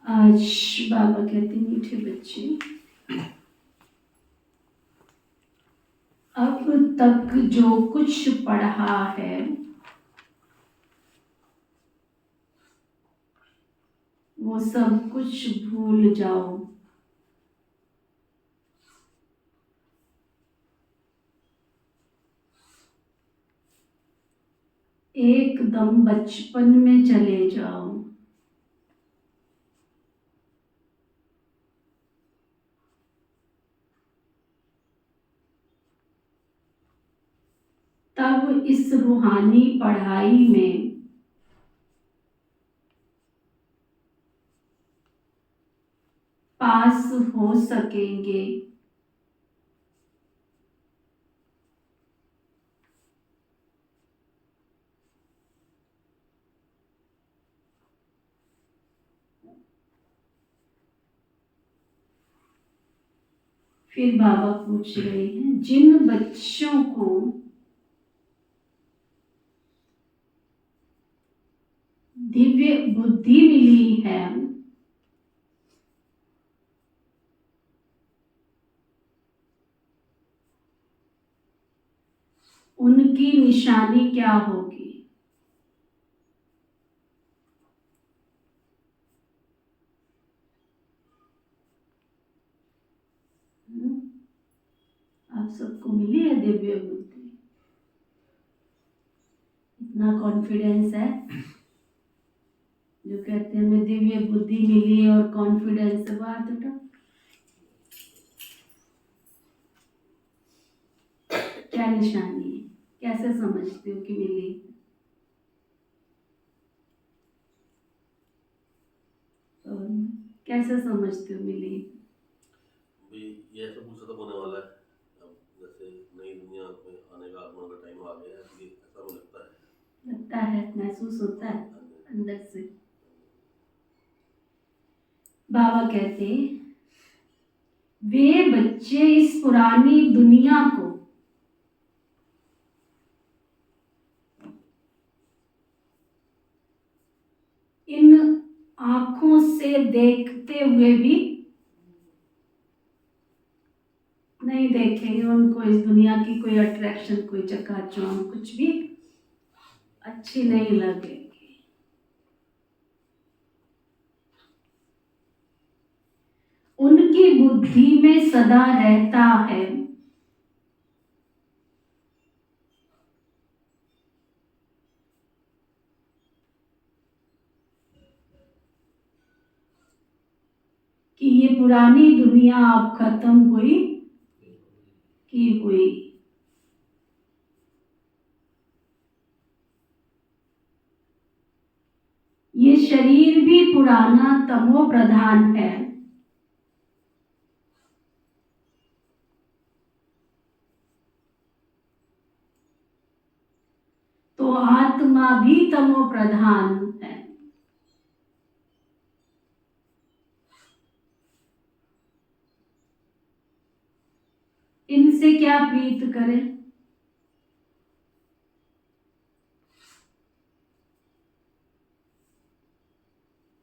आज बाबा कहते मीठे बच्चे, अब तक जो कुछ पढ़ा है वो सब कुछ भूल जाओ। एकदम बचपन में चले जाओ। तब इस रूहानी पढ़ाई में पास हो सकेंगे। फिर बाबा पूछ रहे हैं, जिन बच्चों को दिव्य बुद्धि मिली है, उनकी निशानी क्या होगी? आप सबको मिली है दिव्य बुद्धि? इतना कॉन्फिडेंस है जो कहते हैं हमें दिव्य बुद्धि मिली है और कॉन्फिडेंस से बात उठा। क्या निशानी है? कैसे समझते हो कि मिली? कैसे समझते हो मिली? भी ये ऐसा पूछा तो होने वाला है, अब जैसे नई दुनिया में आने का आगमन का टाइम आ गया है, इसलिए ऐसा मुझे लगता है, महसूस होता है अंदर से। बाबा कहते, वे बच्चे इस पुरानी दुनिया को इन आंखों से देखते हुए भी नहीं देखेंगे। उनको इस दुनिया की कोई अट्रैक्शन, कोई चकाचौंध, कुछ भी अच्छी नहीं लगेगी। उनकी बुद्धि में सदा रहता है कि ये पुरानी दुनिया अब खत्म हुई की हुई। ये शरीर भी पुराना तमो प्रधान है, तो आत्मा भी तमो प्रधान है। इनसे क्या प्रीत करें?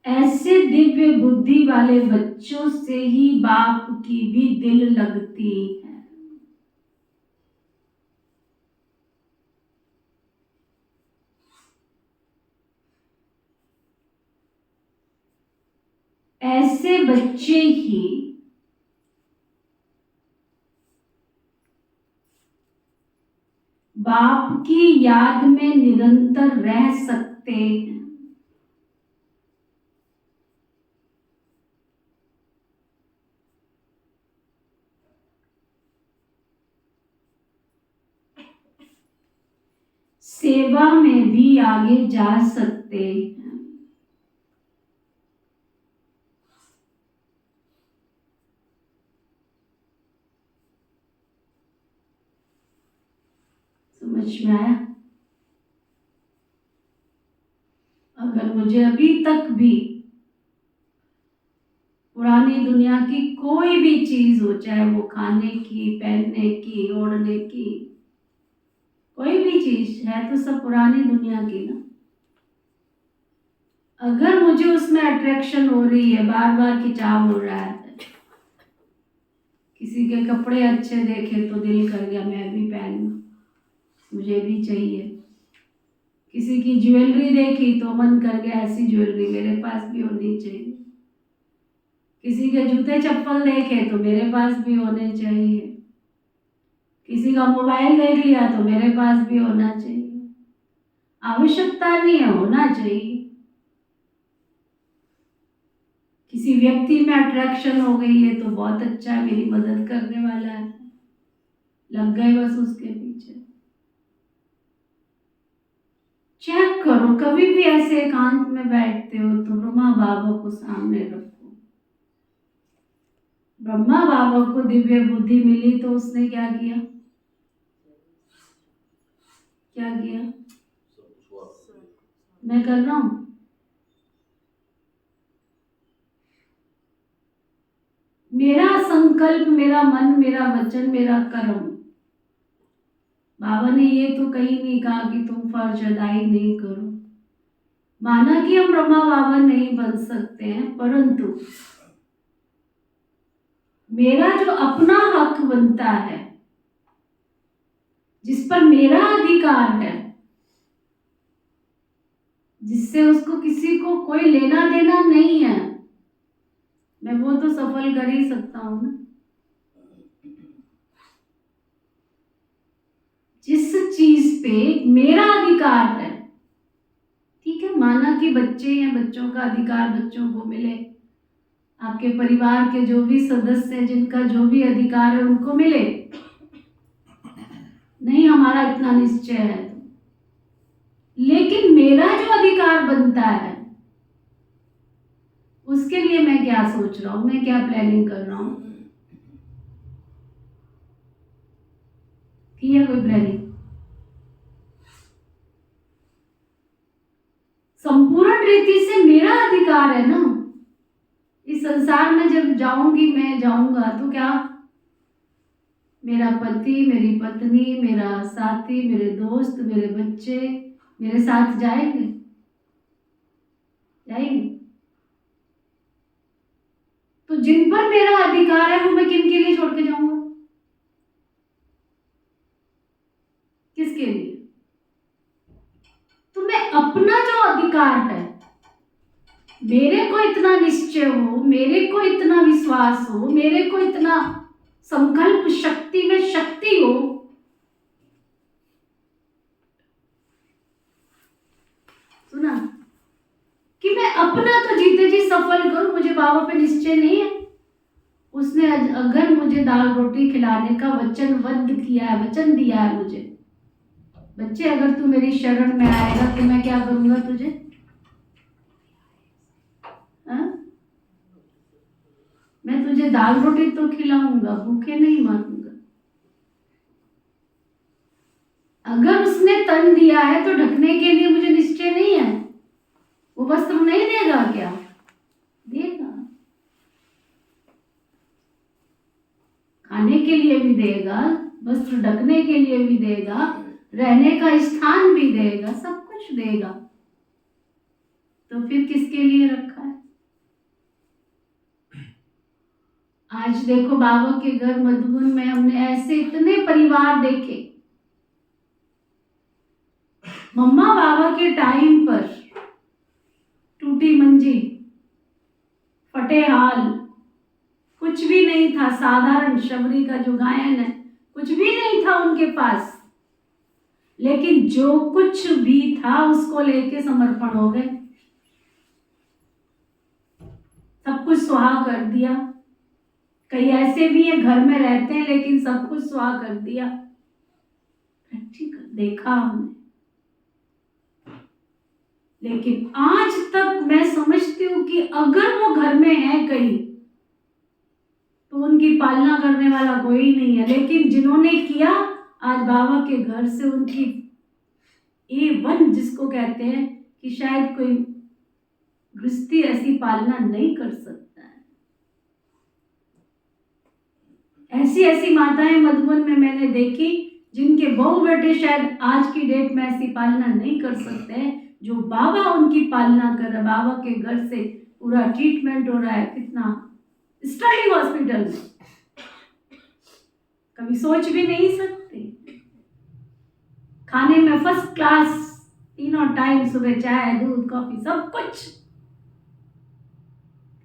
ऐसे दिव्य बुद्धि वाले बच्चों से ही बाप की भी दिल लगती है। ऐसे बच्चे ही बाप की याद में निरंतर रह सकते हैं। सेवा में भी आगे जा सकते हैं। समझ में आया? अगर मुझे अभी तक भी पुरानी दुनिया की कोई भी चीज हो, चाहे वो खाने की, पहनने की, ओढ़ने की, कोई भी चीज है, तो सब पुरानी दुनिया की ना। अगर मुझे उसमें अट्रैक्शन हो रही है, बार बार खिंचाव हो रहा है, किसी के कपड़े अच्छे देखे तो दिल कर गया मैं भी पहनूं, मुझे भी चाहिए। किसी की ज्वेलरी देखी तो मन कर गया ऐसी ज्वेलरी मेरे पास भी होनी चाहिए। किसी के जूते चप्पल देखे तो मेरे पास भी होने चाहिए। किसी का मोबाइल देख लिया तो मेरे पास भी होना चाहिए। आवश्यकता नहीं है, होना चाहिए। किसी व्यक्ति में अट्रैक्शन हो गई है तो बहुत अच्छा है, मेरी मदद करने वाला है, लग गए बस उसके पीछे। चेक करो, कभी भी ऐसे एकांत में बैठते हो तो ब्रह्मा बाबा को सामने रखो। ब्रह्मा बाबा को दिव्य बुद्धि मिली तो उसने क्या किया? क्या किया? मैं कर रहा हूं। मेरा संकल्प, मेरा मन, मेरा वचन, मेरा कर्म। बाबा ने ये तो कहीं नहीं कहा कि तुम फर्ज अदाई नहीं करो। माना कि हम ब्रह्मा बाबा नहीं बन सकते हैं, परंतु मेरा जो अपना हक बनता है, जिस पर मेरा अधिकार है, जिससे उसको किसी को कोई लेना देना नहीं है, मैं वो तो सफल कर ही सकता हूं ना। जिस चीज पे मेरा अधिकार है, ठीक है, माना कि बच्चे हैं, बच्चों का अधिकार बच्चों को मिले, आपके परिवार के जो भी सदस्य हैं जिनका जो भी अधिकार है उनको मिले, नहीं हमारा इतना निश्चय है, लेकिन मेरा जो अधिकार बनता है उसके लिए मैं क्या सोच रहा हूं, मैं क्या प्लानिंग कर रहा हूं, की है कोई प्लानिंग? संपूर्ण रीति से मेरा अधिकार है ना। इस संसार में जब जाऊंगी, मैं जाऊंगा तो क्या मेरा पति, मेरी पत्नी, मेरा साथी, मेरे दोस्त, मेरे बच्चे मेरे साथ जाएंगे? जाएंगे। तो जिन पर मेरा अधिकार है वो मैं किन के लिए छोड़ के जाऊंगा? किसके लिए? तो मैं अपना जो अधिकार है, मेरे को इतना निश्चय हो, मेरे को इतना विश्वास हो, मेरे को इतना संकल्प शक्ति में शक्ति हो, सुना, कि मैं अपना तो जीते जी सफल करूं। मुझे बाबा पे निश्चय नहीं है। उसने अगर मुझे दाल रोटी खिलाने का वचनबद्ध किया है, वचन दिया है मुझे, बच्चे अगर तू मेरी शरण में आएगा तो मैं क्या करूंगा तुझे? मैं तुझे दाल रोटी तो खिलाऊंगा, भूखे नहीं मारूंगा। अगर उसने तन दिया है तो ढकने के लिए मुझे निश्चय नहीं है, वो वस्त्र नहीं देगा क्या? देगा। खाने के लिए भी देगा, वस्त्र ढकने के लिए भी देगा, रहने का स्थान भी देगा, सब कुछ देगा। तो फिर किसके लिए रखा है? आज देखो बाबा के घर मधुबन में हमने ऐसे इतने परिवार देखे। मम्मा बाबा के टाइम पर टूटी मंजी, फटे हाल, कुछ भी नहीं था। साधारण शबरी का जो गायन है, कुछ भी नहीं था उनके पास, लेकिन जो कुछ भी था उसको लेके समर्पण हो गए, सब कुछ सुहा कर दिया। कई ऐसे भी हैं घर में रहते हैं लेकिन सब कुछ सुहा कर दिया। प्रैक्टिकल देखा हमने। लेकिन आज तक मैं समझती हूं कि अगर वो घर में है कहीं तो उनकी पालना करने वाला कोई नहीं है, लेकिन जिन्होंने किया, आज बाबा के घर से उनकी A1 जिसको कहते हैं कि शायद कोई गृहस्थी ऐसी पालना नहीं कर सकता है। ऐसी ऐसी माताएं मधुबन में मैंने देखी जिनके बहू बेटे शायद आज की डेट में ऐसी पालना नहीं कर सकते हैं जो बाबा उनकी पालना कर रहा। बाबा के घर से पूरा ट्रीटमेंट हो रहा है, कितना स्टडी हॉस्पिटल में, कभी सोच भी नहीं सकते। खाने में फर्स्ट क्लास, तीनों टाइम, सुबह चाय, दूध, कॉफी, सब कुछ।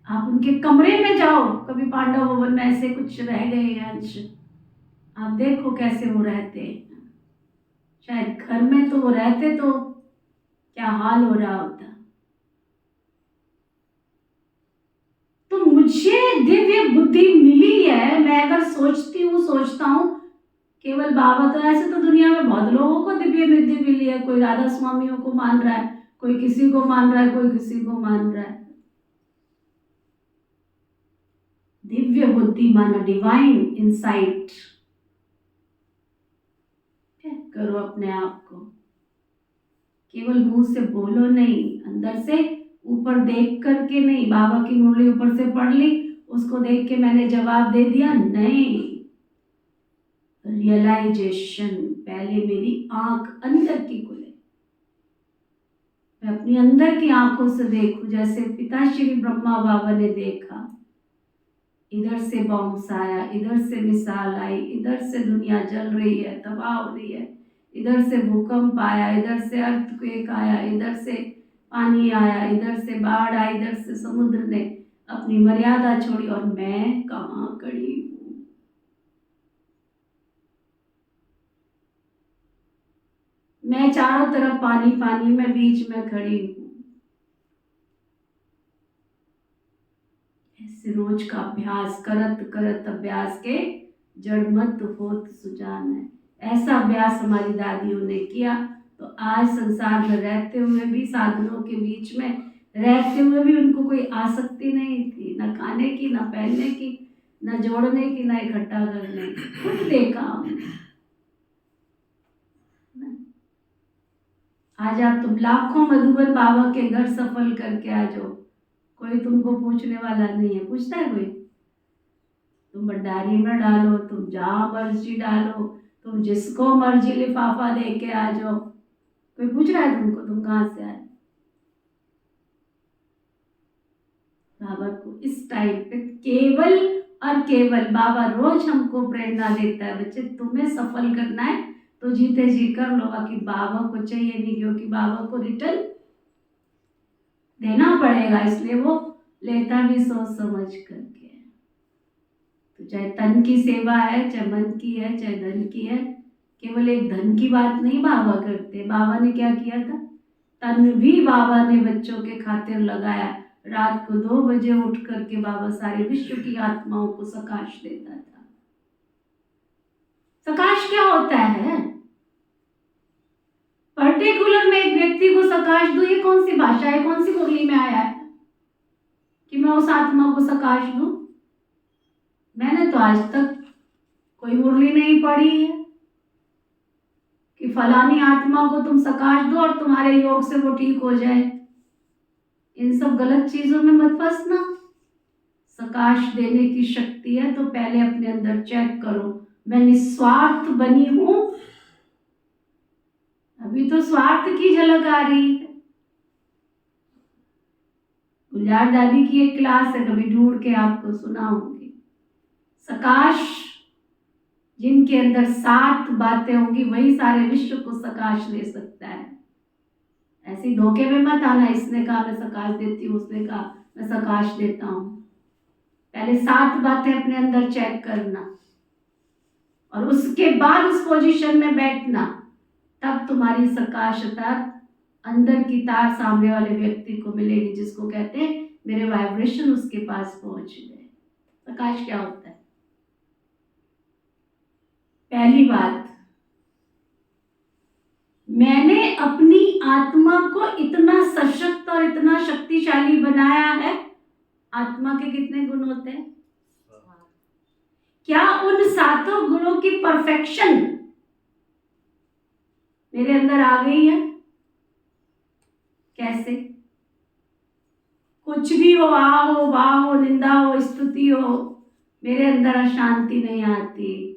आप उनके कमरे में जाओ, कभी पांडव भवन में ऐसे कुछ रह गए अंश, आप देखो कैसे वो रहते। शायद घर में तो वो रहते तो क्या हाल हो रहा होता। तो मुझे दिव्य बुद्धि मिली है। मैं अगर सोचता हूँ केवल बाबा, तो ऐसे तो दुनिया में बहुत लोगों को दिव्य बुद्धि मिली है। कोई राधा स्वामियों को मान रहा है, कोई किसी को मान रहा है, कोई किसी को मान रहा है। दिव्य बुद्धि माना डिवाइन इंसाइट। चेक करो अपने आप को, केवल मुंह से बोलो नहीं, अंदर से ऊपर देख करके नहीं। बाबा की मुरली ऊपर से पढ़ ली, उसको देख के मैंने जवाब दे दिया नहीं। रियलाइजेशन, पहले मेरी आंख अंदर की खुले, मैं अपनी अंदर की आंखों से देखूं, जैसे पिताश्री ब्रह्मा बाबा ने देखा। इधर से बॉम्ब्स आया, इधर से मिसाइल आई, इधर से दुनिया जल रही है, तबाह हो रही है, इधर से भूकंप आया, इधर से अर्थक्वेक आया, इधर से पानी आया, इधर से बाढ़ आई, इधर से समुद्र ने अपनी मर्यादा छोड़ी, और मैं कहाँ खड़ी हूँ। मैं चारों तरफ पानी पानी में बीच में खड़ी हूँ। ऐसे रोज का अभ्यास करत करत अभ्यास के जड़ मत होत सुजान है। ऐसा अभ्यास हमारी दादियों ने किया, तो आज संसार में रहते हुए भी, साधनों के बीच में रहते हुए भी उनको कोई आसक्ति नहीं थी, न खाने की, न पहनने की, न जोड़ने की, न इकट्ठा करने की। खुद देखा हमने। आज आप तुम लाखों मधुबन बाबा के घर सफल करके आ जाओ, कोई तुमको पूछने वाला नहीं है। पूछता है कोई? तुम भंडारी में डालो, तुम जहाँ मर्जी डालो, तुम जिसको मर्जी लिफाफा दे के आ जाओ, कोई पूछ रहा है तुमको तुम कहाँ से आए? बाबा को इस टाइम पे केवल और केवल बाबा रोज हमको प्रेरणा देता है, बच्चे तुम्हें सफल करना है तो जीते जी कर लो, बाकी बाबा को चाहिए नहीं, क्योंकि बाबा को रिटर्न देना पड़ेगा, इसलिए वो लेता भी सोच समझ करके। तो चाहे तन की सेवा है, चाहे मन की है, चाहे धन की है, केवल एक धन की बात नहीं बाबा करते। बाबा ने क्या किया था? तन भी बाबा ने बच्चों के खातिर लगाया। रात को 2 बजे उठ करके बाबा सारे विश्व की आत्माओं को सकाश देता था। सकाश क्या होता है? पर्टिकुलर में एक व्यक्ति को सकाश दो, ये कौन सी भाषा है, कौन सी मुरली में आया है कि मैं उस आत्मा को सकाश दूं? मैंने तो आज तक कोई मुरली नहीं पढ़ी है कि फलानी आत्मा को तुम सकाश दो और तुम्हारे योग से वो ठीक हो जाए। इन सब गलत चीजों में मत फंसना। सकाश देने की शक्ति है तो पहले अपने अंदर चेक करो, मैं निस्वार्थ बनी हूं? अभी तो स्वार्थ की झलक आ रही है। गुलजार दादी की एक क्लास है, कभी ढूंढ के आपको सुनाऊंगी। सकाश, जिनके अंदर 7 बातें होंगी वही सारे विश्व को सकाश दे सकता है। ऐसे धोखे में मत आना, इसने कहा मैं सकाश देती हूँ, उसने कहा मैं सकाश देता हूँ। पहले 7 बातें अपने अंदर चेक करना और उसके बाद उस पोजीशन में बैठना, तब तुम्हारी सकाशता अंदर की तार सामने वाले व्यक्ति को मिलेगी, जिसको कहते हैं मेरे वाइब्रेशन उसके पास पहुंच गए। सकाश क्या होता है? पहली बात, मैंने अपनी आत्मा को इतना सशक्त और इतना शक्तिशाली बनाया है। आत्मा के कितने गुण होते हैं? क्या उन 7 गुणों की परफेक्शन मेरे अंदर आ गई है? कैसे? कुछ भी हो, आ हो, वाह हो, निंदा हो, स्तुति हो, मेरे अंदर अशांति नहीं आती।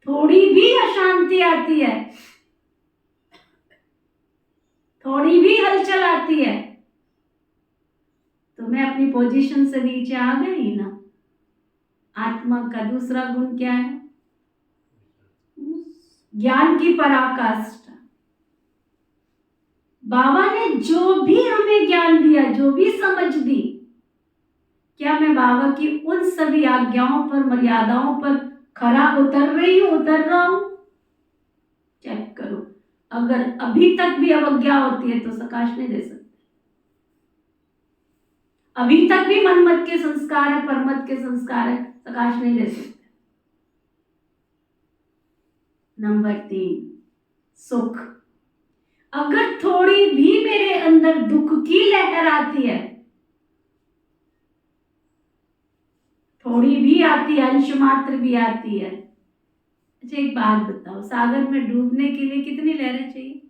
थोड़ी भी अशांति आती है, थोड़ी भी हलचल आती है, तो मैं अपनी पोजीशन से नीचे आ गई ना। आत्मा का दूसरा गुण क्या है? ज्ञान की पराकाष्ठा। बाबा ने जो भी हमें ज्ञान दिया, जो भी समझ दी, क्या मैं बाबा की उन सभी आज्ञाओं पर, मर्यादाओं पर खरा उतर रही हूं, उतर रहा हूं? चेक करो। अगर अभी तक भी अवज्ञा होती है तो सकाश नहीं दे सकते। अभी तक भी मनमत के संस्कार है, परमत के संस्कार है, सकाश नहीं दे सकते। नंबर 3, सुख। अगर थोड़ी भी मेरे अंदर दुख की लहर आती है, थोड़ी भी आती है, अंश मात्र भी आती है। अच्छा एक बात बताओ, सागर में डूबने के लिए कितनी लहरें चाहिए?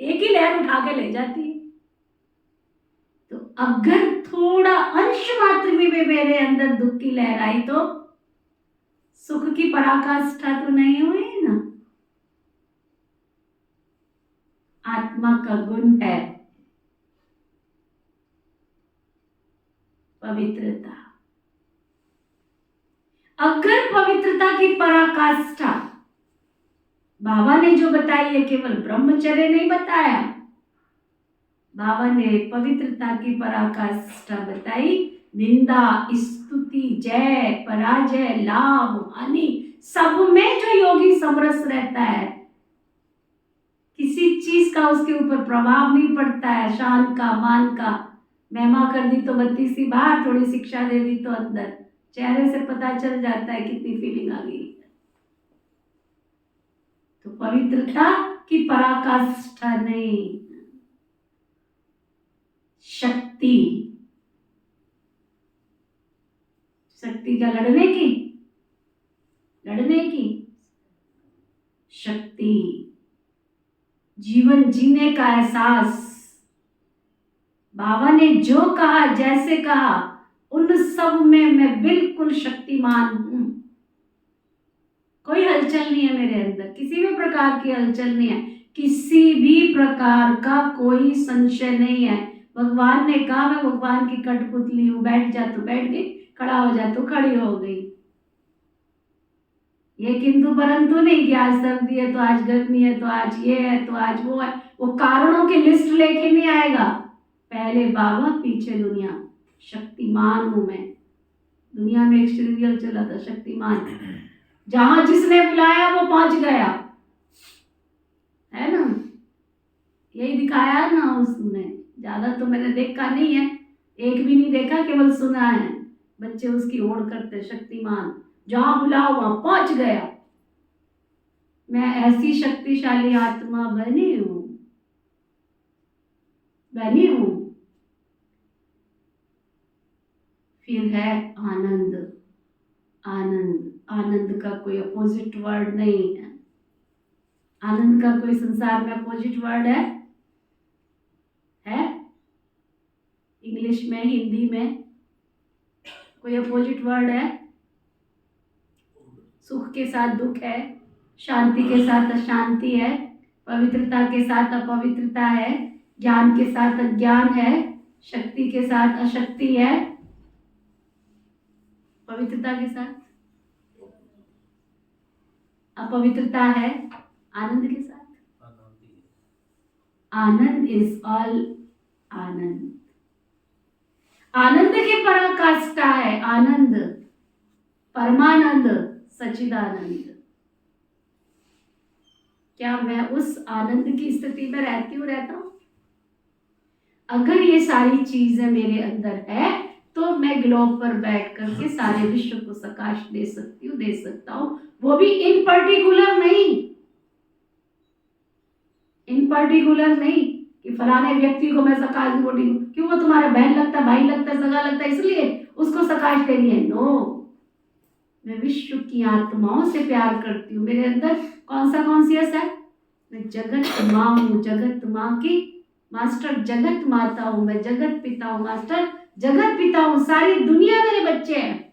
एक ही लहर पैर उठा के ले जाती है। तो अगर थोड़ा अंश मात्र में भी मेरे अंदर दुख की लहर आई तो सुख की पराकाष्ठा तो नहीं हुई ना। आत्मा का गुण है पवित्रता। अगर पवित्रता की पराकाष्ठा बाबा ने जो बताई है, केवल ब्रह्मचर्य नहीं बताया, बाबा ने पवित्रता की पराकाष्ठा बताई। निंदा, स्तुति, जय, पराजय, लाभ, हानि, सब में जो योगी समरस रहता है, किसी चीज का उसके ऊपर प्रभाव नहीं पड़ता है, शान का, मान का। महिमा कर दी तो बत्ती सी बाहर, थोड़ी शिक्षा दे दी तो अंदर, चेहरे से पता चल जाता है कितनी फीलिंग आ गई। तो पवित्रता की पराकाष्ठा नहीं, शक्ति। शक्ति क्या? लड़ने की शक्ति, जीवन जीने का एहसास। बाबा ने जो कहा, जैसे कहा, उन सब में मैं बिल्कुल शक्तिमान हूं। कोई हलचल नहीं है मेरे अंदर, किसी भी प्रकार की हलचल नहीं है, किसी भी प्रकार का कोई संशय नहीं है। भगवान ने कहा मैं भगवान की कठपुतली हूं, बैठ जा तो बैठ गई, खड़ा हो जा तो खड़ी हो गई। ये किंतु परंतु नहीं कि आज सर्दी है तो आज गर्मी है तो आज ये है तो आज वो है। वो कारणों की लिस्ट लेके नहीं आएगा, पहले बाबा पीछे दुनिया। शक्तिमान हूं मैं। दुनिया में एक सीरियल चला था शक्तिमान, जहां जिसने बुलाया वो पहुंच गया, है ना? यही दिखाया ना उसने। ज्यादा तो मैंने देखा नहीं है, एक भी नहीं देखा, केवल सुना है। बच्चे उसकी ओढ़ करते, शक्तिमान, जहां बुलाओ वहां पहुंच गया। मैं ऐसी शक्तिशाली आत्मा बनी हूं। फिर है आनंद। आनंद का कोई अपोजिट वर्ड नहीं है। आनंद का कोई संसार में अपोजिट वर्ड है? इंग्लिश में, हिंदी में कोई अपोजिट वर्ड है? सुख के साथ दुख है, शांति के साथ अशांति है, पवित्रता के साथ अपवित्रता है, ज्ञान के साथ अज्ञान है, शक्ति के साथ अशक्ति है, पवित्रता के साथ अपवित्रता है, आनंद के साथ आनंद इज ऑल आनंद। आनंद की पराकाष्ठा है आनंद, परमानंद, सच्चिदानंद। क्या मैं उस आनंद की स्थिति में रहता हूं? अगर ये सारी चीजें मेरे अंदर है तो मैं ग्लोब पर बैठ करके सारे विश्व को प्रकाश दे सकता हूं। वो भी इन पर्टिकुलर नहीं कि फलाने व्यक्ति को मैं सकाश डिवोटी हूं, क्यों? वो तुम्हारा बहन लगता है, भाई लगता है, सगा लगता है, इसलिए उसको सकाश देनी है? नो, मैं विश्व की आत्माओं से प्यार करती हूँ। मेरे अंदर कौन सा कॉन्शियस है? मैं जगत माँ हूँ, जगत माँ की मास्टर, जगत माता हूँ, मैं जगत पिता हूँ मास्टर, जगत पिता हूँ। सारी दुनिया मेरे बच्चे हैं,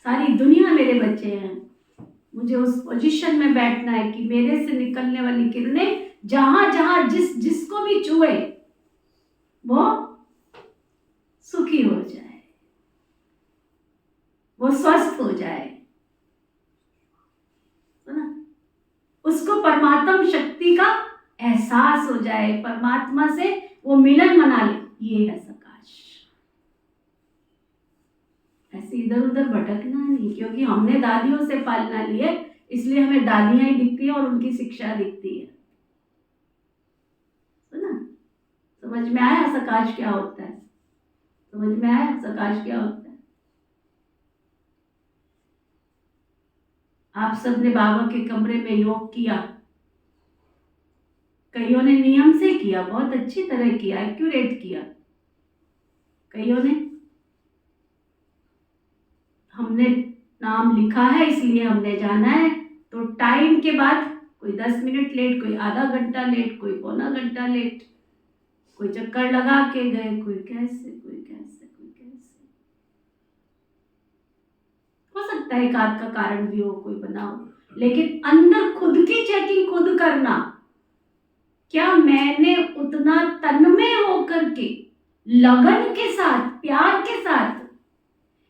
सारी दुनिया मेरे बच्चे हैं। मुझे उस पोजीशन में बैठना है कि मेरे से निकलने वाली किरणें जहां जहां जिसको भी छुए वो सुखी हो जाए, वो स्वस्थ हो जाए, सुना? उसको परमात्म शक्ति का एहसास हो जाए, परमात्मा से वो मिलन मना ले। ये है सकाश। ऐसे इधर उधर भटकना नहीं, क्योंकि हमने दादियों से पालना ली है, इसलिए हमें दादियां ही दिखती है और उनकी शिक्षा दिखती है। सुना? समझ में आया सकाश क्या होता है? समझ में आया सकाश क्या होता है? आप सबने बाबा के कमरे में योग किया, कईयों ने नियम से किया, बहुत अच्छी तरह किया, एक्यूरेट किया, कईयों ने हमने नाम लिखा है इसलिए हमने जाना है, तो टाइम के बाद कोई 10 मिनट लेट, कोई आधा घंटा लेट, कोई पौना घंटा लेट, कोई चक्कर लगा के गए, कोई कैसे, कोई कैसे, कोई कैसे। हो सकता है एक आध का कारण भी हो, कोई बनाओ, लेकिन अंदर खुद की चेकिंग खुद करना। क्या मैंने उतना तन्मय होकर के, लगन के साथ, प्यार के साथ,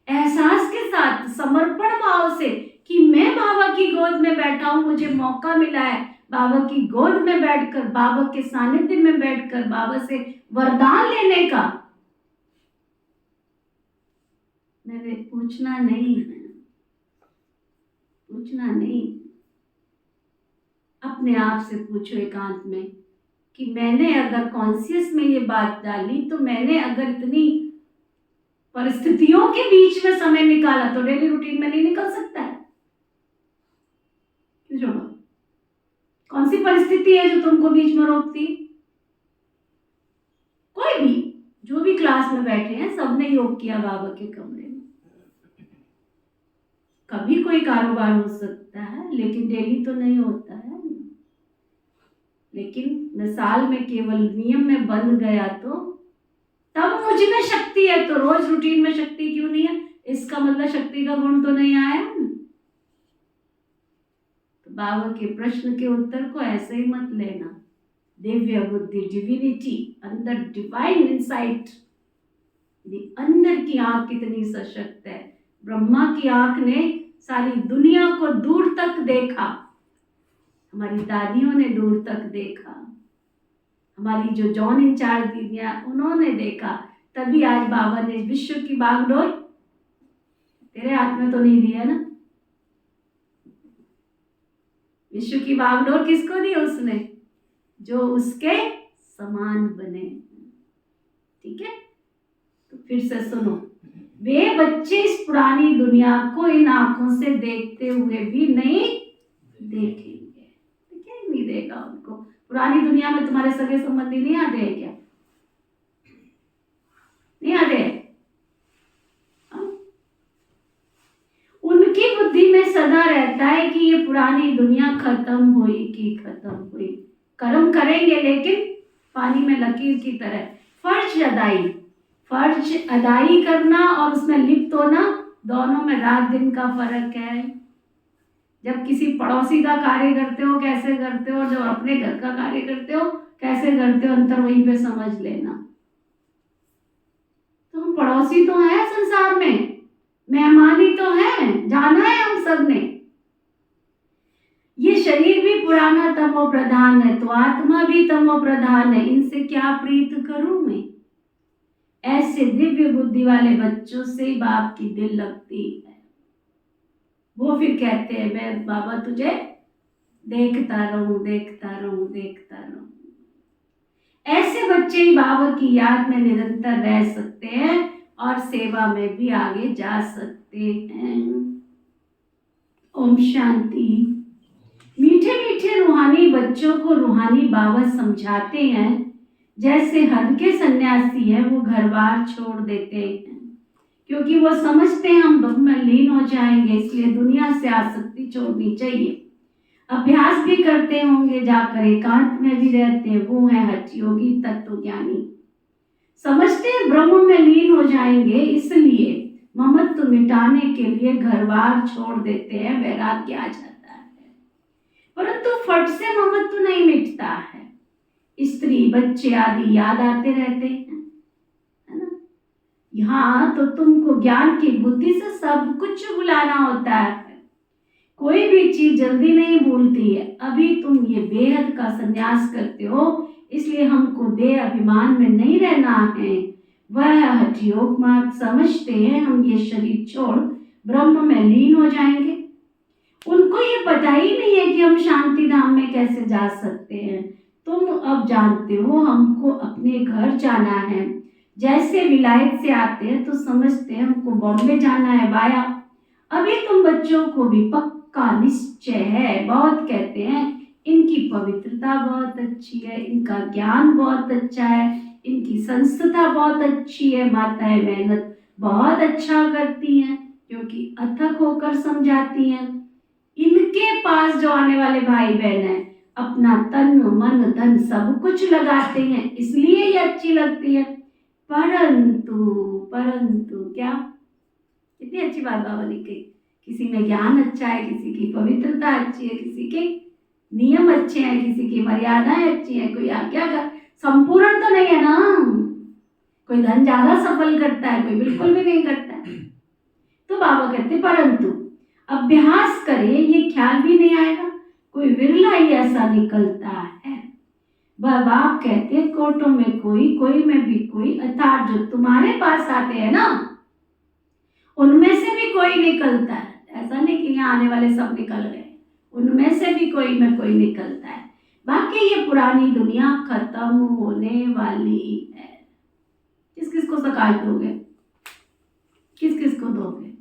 एहसास के साथ, समर्पण भाव से कि मैं बाबा की गोद में बैठा हूं, मुझे मौका मिला है बाबा की गोद में बैठकर, बाबा के सानिध्य में बैठकर बाबा से वरदान लेने का। मैंने पूछना नहीं है, पूछना नहीं। अपने आप से पूछो एकांत में कि मैंने अगर कॉन्शियस में ये बात डाली, तो मैंने अगर इतनी परिस्थितियों के बीच में समय निकाला तो डेली रूटीन में नहीं निकल सकता है? क्यों जोड़ो? कौन सी परिस्थिति है जो तुमको बीच में रोकती? कोई भी, जो भी क्लास में बैठे हैं सबने योग किया बाबा के कमरे में। कभी कोई कारोबार हो सकता है, लेकिन डेली तो नहीं होता है। लेकिन मिसाल में केवल नियम में बंध गया तो तब मुझ में शक्ति है, तो रोज रूटीन में शक्ति क्यों नहीं है? इसका मतलब शक्ति का गुण तो नहीं आया ना। तो बाबा के प्रश्न के उत्तर को ऐसे ही मत लेना। दिव्य बुद्धि, डिविनिटी, अंदर डिवाइन इंसाइट, अंदर की आंख कितनी सशक्त है। ब्रह्मा की आंख ने सारी दुनिया को दूर तक देखा, हमारी दादियों ने दूर तक देखा, हमारी जो जॉन इंचार्ज दीदियां उन्होंने देखा, तभी आज बाबा ने विश्व की बागडोर तेरे हाथ में तो नहीं दी है ना। विश्व की बागडोर किसको दी? उसने जो उसके समान बने। ठीक है, तो फिर से सुनो, वे बच्चे इस पुरानी दुनिया को इन आंखों से देखते हुए भी नहीं देखेंगे। क्या नहीं देगा उनको? पुरानी दुनिया में तुम्हारे सगे संबंधी नहीं आते हैं क्या? नहीं आते? उनकी बुद्धि में सदा रहता है कि ये पुरानी दुनिया खत्म हुई कि खत्म हुई। कर्म करेंगे लेकिन पानी में लकीर की तरह। फर्ज अदाई करना और उसमें लिप्त होना, दोनों में रात दिन का फर्क है। जब किसी पड़ोसी का कार्य करते हो कैसे करते हो, जब अपने घर का कार्य करते हो कैसे करते हो, अंतर वहीं पे समझ लेना। तो हम पड़ोसी तो हैं संसार में, मेहमानी तो है, जाना है हम सब ने। ये शरीर भी पुराना तमो प्रधान है, तो आत्मा भी तमो प्रधान है। इनसे क्या प्रीत करूं मैं? ऐसे दिव्य बुद्धि वाले बच्चों से बाप की दिल लगती है। वो फिर कहते हैं मैं बाबा तुझे देखता रहूं, देखता रहूं, देखता रहूं। ऐसे बच्चे ही बाबा की याद में निरंतर रह सकते हैं और सेवा में भी आगे जा सकते हैं। ओम शांति। मीठे मीठे रूहानी बच्चों को रूहानी बाबा समझाते हैं जैसे हद के सन्यासी हैं, वो घर बार छोड़ देते हैं क्योंकि वो समझते हैं हम ब्रह्म में लीन हो जाएंगे, इसलिए दुनिया से आसक्ति छोड़नी चाहिए। अभ्यास भी करते होंगे, जाकर एकांत में भी रहते हैं। वो है हठ योगी तत्व ज्ञानी, समझते हैं ब्रह्म में लीन हो जाएंगे, इसलिए ममत्व मिटाने के लिए घर बार छोड़ देते हैं, वैराग्य आ जाता है। परंतु फट से ममत्व नहीं मिटता है। स्त्री बच्चे आदि याद आते रहते हैं, है ना। यहाँ तो तुमको ज्ञान की बुद्धि से सब कुछ भुलाना होता है। कोई भी चीज जल्दी नहीं भूलती है। अभी तुम ये बेहद का संन्यास करते हो, इसलिए हमको देह अभिमान में नहीं रहना है। वह हठ योग मार्ग समझते हैं हम ये शरीर छोड़ ब्रह्म में लीन हो जाएंगे। उनको ये पता ही नहीं है कि हम शांति धाम में कैसे जा सकते हैं। तुम अब जानते हो हमको अपने घर जाना है। जैसे विलायत से आते हैं तो समझते हैं हमको बॉम्बे जाना है वाया। अभी तुम बच्चों को भी पक्का निश्चय है, बहुत कहते हैं इनकी पवित्रता बहुत अच्छी है, इनका ज्ञान बहुत अच्छा है, इनकी संस्थता बहुत अच्छी है, माताएं मेहनत बहुत अच्छा करती हैं क्योंकि अथक होकर समझाती हैं। इनके पास जो आने वाले भाई बहन हैं अपना तन मन धन सब कुछ लगाते हैं, इसलिए ये अच्छी लगती है। परंतु परंतु क्या, कितनी अच्छी बात बाबा ने कही। किसी में ज्ञान अच्छा है, किसी की पवित्रता अच्छी है, किसी के नियम अच्छे हैं, किसी की मर्यादाएं अच्छी हैं, कोई आज्ञा का संपूर्ण तो नहीं है ना। कोई धन ज्यादा सफल करता है, कोई बिल्कुल भी नहीं करता है। तो बाबा कहते परंतु अभ्यास करे ये ख्याल भी नहीं आएगा, कोई विरला ही ऐसा निकलता है। बाप कहते कोटों में कोई, कोई में भी कोई, अर्थात जो तुम्हारे पास आते हैं ना उनमें से भी कोई निकलता है। ऐसा नहीं कि यहाँ आने वाले सब निकल गए, उनमें से भी कोई में कोई निकलता है। बाकी ये पुरानी दुनिया खत्म होने वाली है। किस किस को सकाश दोगे, किस किस को दोगे?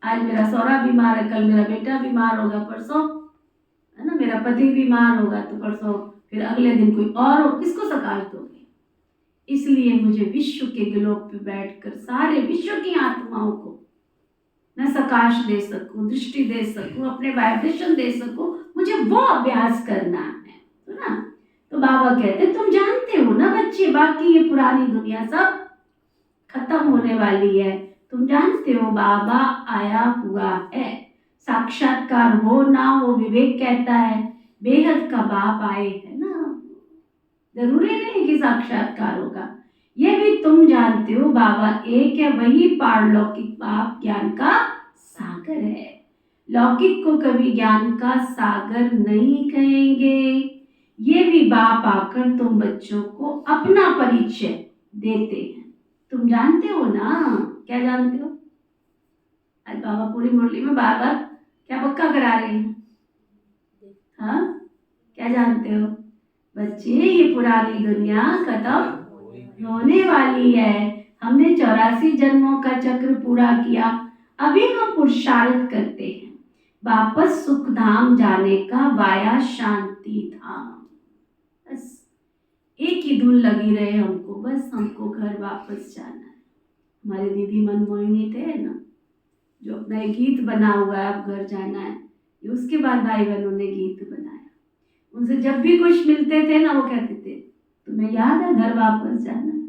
आज मेरा सौरा बीमार है, कल मेरा बेटा बीमार होगा, परसों है ना मेरा पति बीमार होगा, तो परसों फिर अगले दिन कोई और हो, किसको सकाश दोगे? इसलिए मुझे विश्व के गिलोक पे बैठकर सारे विश्व की आत्माओं को मैं सकाश दे सकूं, दृष्टि दे सकूं, अपने वाइब्रेशन दे सकूं, मुझे वो अभ्यास करना है ना। तो बाबा कहते तुम जानते हो ना बच्चे, बाकी ये पुरानी दुनिया सब खत्म होने वाली है। तुम जानते हो बाबा आया हुआ है, साक्षात्कार हो ना हो, विवेक कहता है बेहद का बाप आए है ना। जरूरी नहीं कि साक्षात्कार होगा, ये भी तुम जानते हो बाबा एक है, वही पारलौकिक बाप ज्ञान का सागर है। लौकिक को कभी ज्ञान का सागर नहीं कहेंगे। ये भी बाप आकर तुम बच्चों को अपना परिचय देते हैं। तुम जानते हो ना, क्या जानते हो? आज बाबा पूरी मुरली में बार बार क्या पक्का करा रहे हैं? हाँ, क्या जानते हो बच्चे? ये पुरानी दुनिया खत्म होने वाली है। हमने 84 जन्मों का चक्र पूरा किया, अभी हम पुरुषार्थ करते हैं वापस सुख धाम जाने का, वाया शांति धाम। बस एक ही धुन लगी रहे हमको, बस हमको घर वापस जाना है। हमारे दीदी मनमोहिनी थे ना, जो अपना एक गीत बना हुआ है, अब घर जाना है, ये उसके बाद भाई बहनों ने गीत बनाया। उनसे जब भी कुछ मिलते थे ना, वो कहते थे तुम्हें याद है घर वापस जाना है।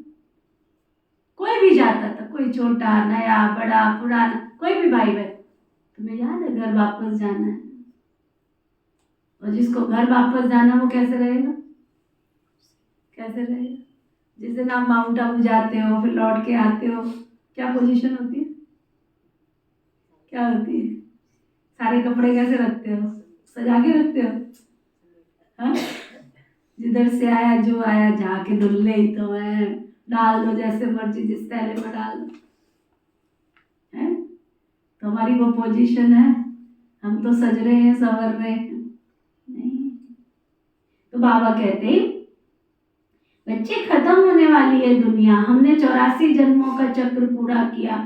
कोई भी जाता था, कोई छोटा नया बड़ा पुराना, कोई भी भाई बहन, तुम्हें याद है घर वापस जाना है। और जिसको घर वापस जाना वो कैसे रहेगा, कैसे रहेगा? जिस दिन आप माउंट आबू जाते हो फिर लौट के आते हो, क्या पोजीशन होती है, क्या होती है? सारे कपड़े कैसे रखते हो, सजा के रखते हो? हाँ, जिधर से आया जो आया जाके धुल ही तो है, डाल दो जैसे मर्जी, जिस थैले में डाल दो है। तो हमारी वो पोजीशन है, हम तो सज रहे हैं, संवर रहे हैं नहीं। तो बाबा कहते बच्चे खत्म होने वाली है दुनिया, हमने 84 जन्मों का चक्र पूरा किया,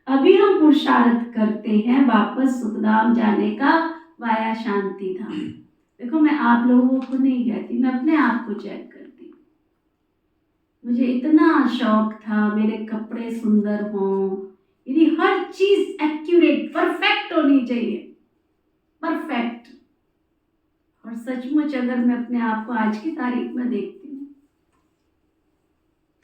अभी हम पुरुषार्थ करते हैं वापस सुखधाम जाने का, वाया शांति धाम। देखो मैं आप लोगों को नहीं कहती, मैं अपने आप को चेक करती हूँ। मुझे इतना शौक था मेरे कपड़े सुंदर हों, मेरी हर चीज एक्यूरेट परफेक्ट होनी चाहिए, परफेक्ट। और सचमुच अगर मैं अपने आप को आज की तारीख में देखती हूँ,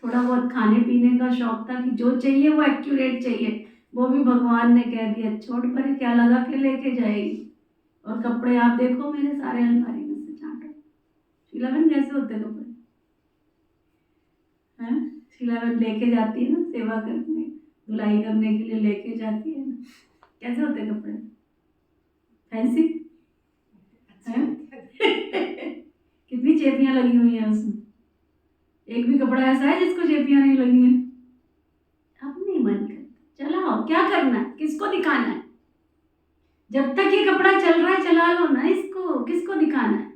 थोड़ा बहुत खाने पीने का शौक था कि जो चाहिए वो एक्यूरेट चाहिए, वो भी भगवान ने कह दिया छोड़ पर क्या लगा के लेके जाएगी। और कपड़े आप देखो मेरे सारे अलमारी में से चाटो, शीलावन कैसे होते कपड़े हैं? शीलावन लेके जाती है ना सेवा करने, धुलाई करने के लिए लेके जाती है ना, कैसे होते कपड़े? फैंसी हैं? कितनी चेपियां लगी हुई हैं उसमें, एक भी कपड़ा ऐसा है जिसको चेपियां नहीं लगी हैं? अब नहीं मन करता, चलाओ, क्या करना है, किसको दिखाना है? जब तक ये कपड़ा चल रहा है चला लो ना इसको, किसको दिखाना है?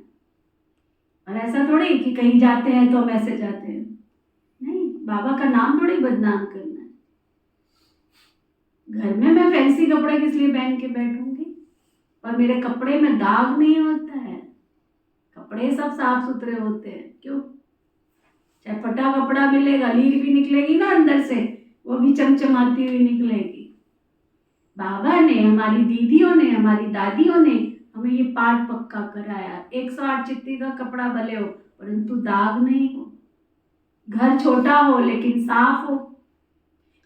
और ऐसा थोड़ी कि कहीं जाते हैं तो हम ऐसे जाते हैं, नहीं, बाबा का नाम थोड़ी बदनाम करना है। घर में मैं फैंसी कपड़े किस लिए पहन के बैठूंगी? और मेरे कपड़े में दाग नहीं होता है, कपड़े सब साफ सुथरे होते हैं। क्यों? चाहे फटा कपड़ा मिलेगा, लीर भी निकलेगी ना अंदर से, वो भी चमचमाती हुई निकलेगी। बाबा ने, हमारी दीदियों ने, हमारी दादियों ने हमें ये पाठ पक्का कराया। 108 चित्ती का कपड़ा भले हो परंतु दाग नहीं हो, घर छोटा हो लेकिन साफ हो,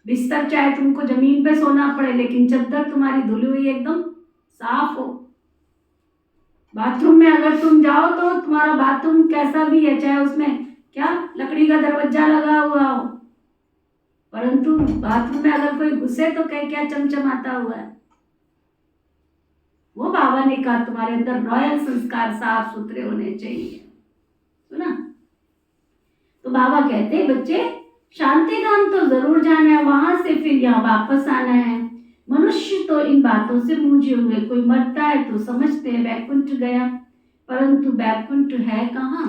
बिस्तर चाहे तुमको जमीन पे सोना पड़े लेकिन चद्दर तुम्हारी धुली हुई एकदम साफ हो, बाथरूम में अगर तुम जाओ तो तुम्हारा बाथरूम कैसा भी है, चाहे उसमें क्या लकड़ी का दरवाजा लगा हुआ हो, परंतु बाथरूम में अगर कोई घुसे तो क्या चमचमाता हुआ है। वो बाबा ने कहा तुम्हारे अंदर रॉयल संस्कार साफ सुथरे होने चाहिए, सुना। तो बाबा कहते हैं बच्चे शांति धाम तो जरूर जाना है, वहां से फिर यहाँ वापस आना है। मनुष्य तो इन बातों से मूझे हुए, कोई मरता है तो समझते हैं वैकुंठ गया, परंतु वैकुंठ है कहाँ।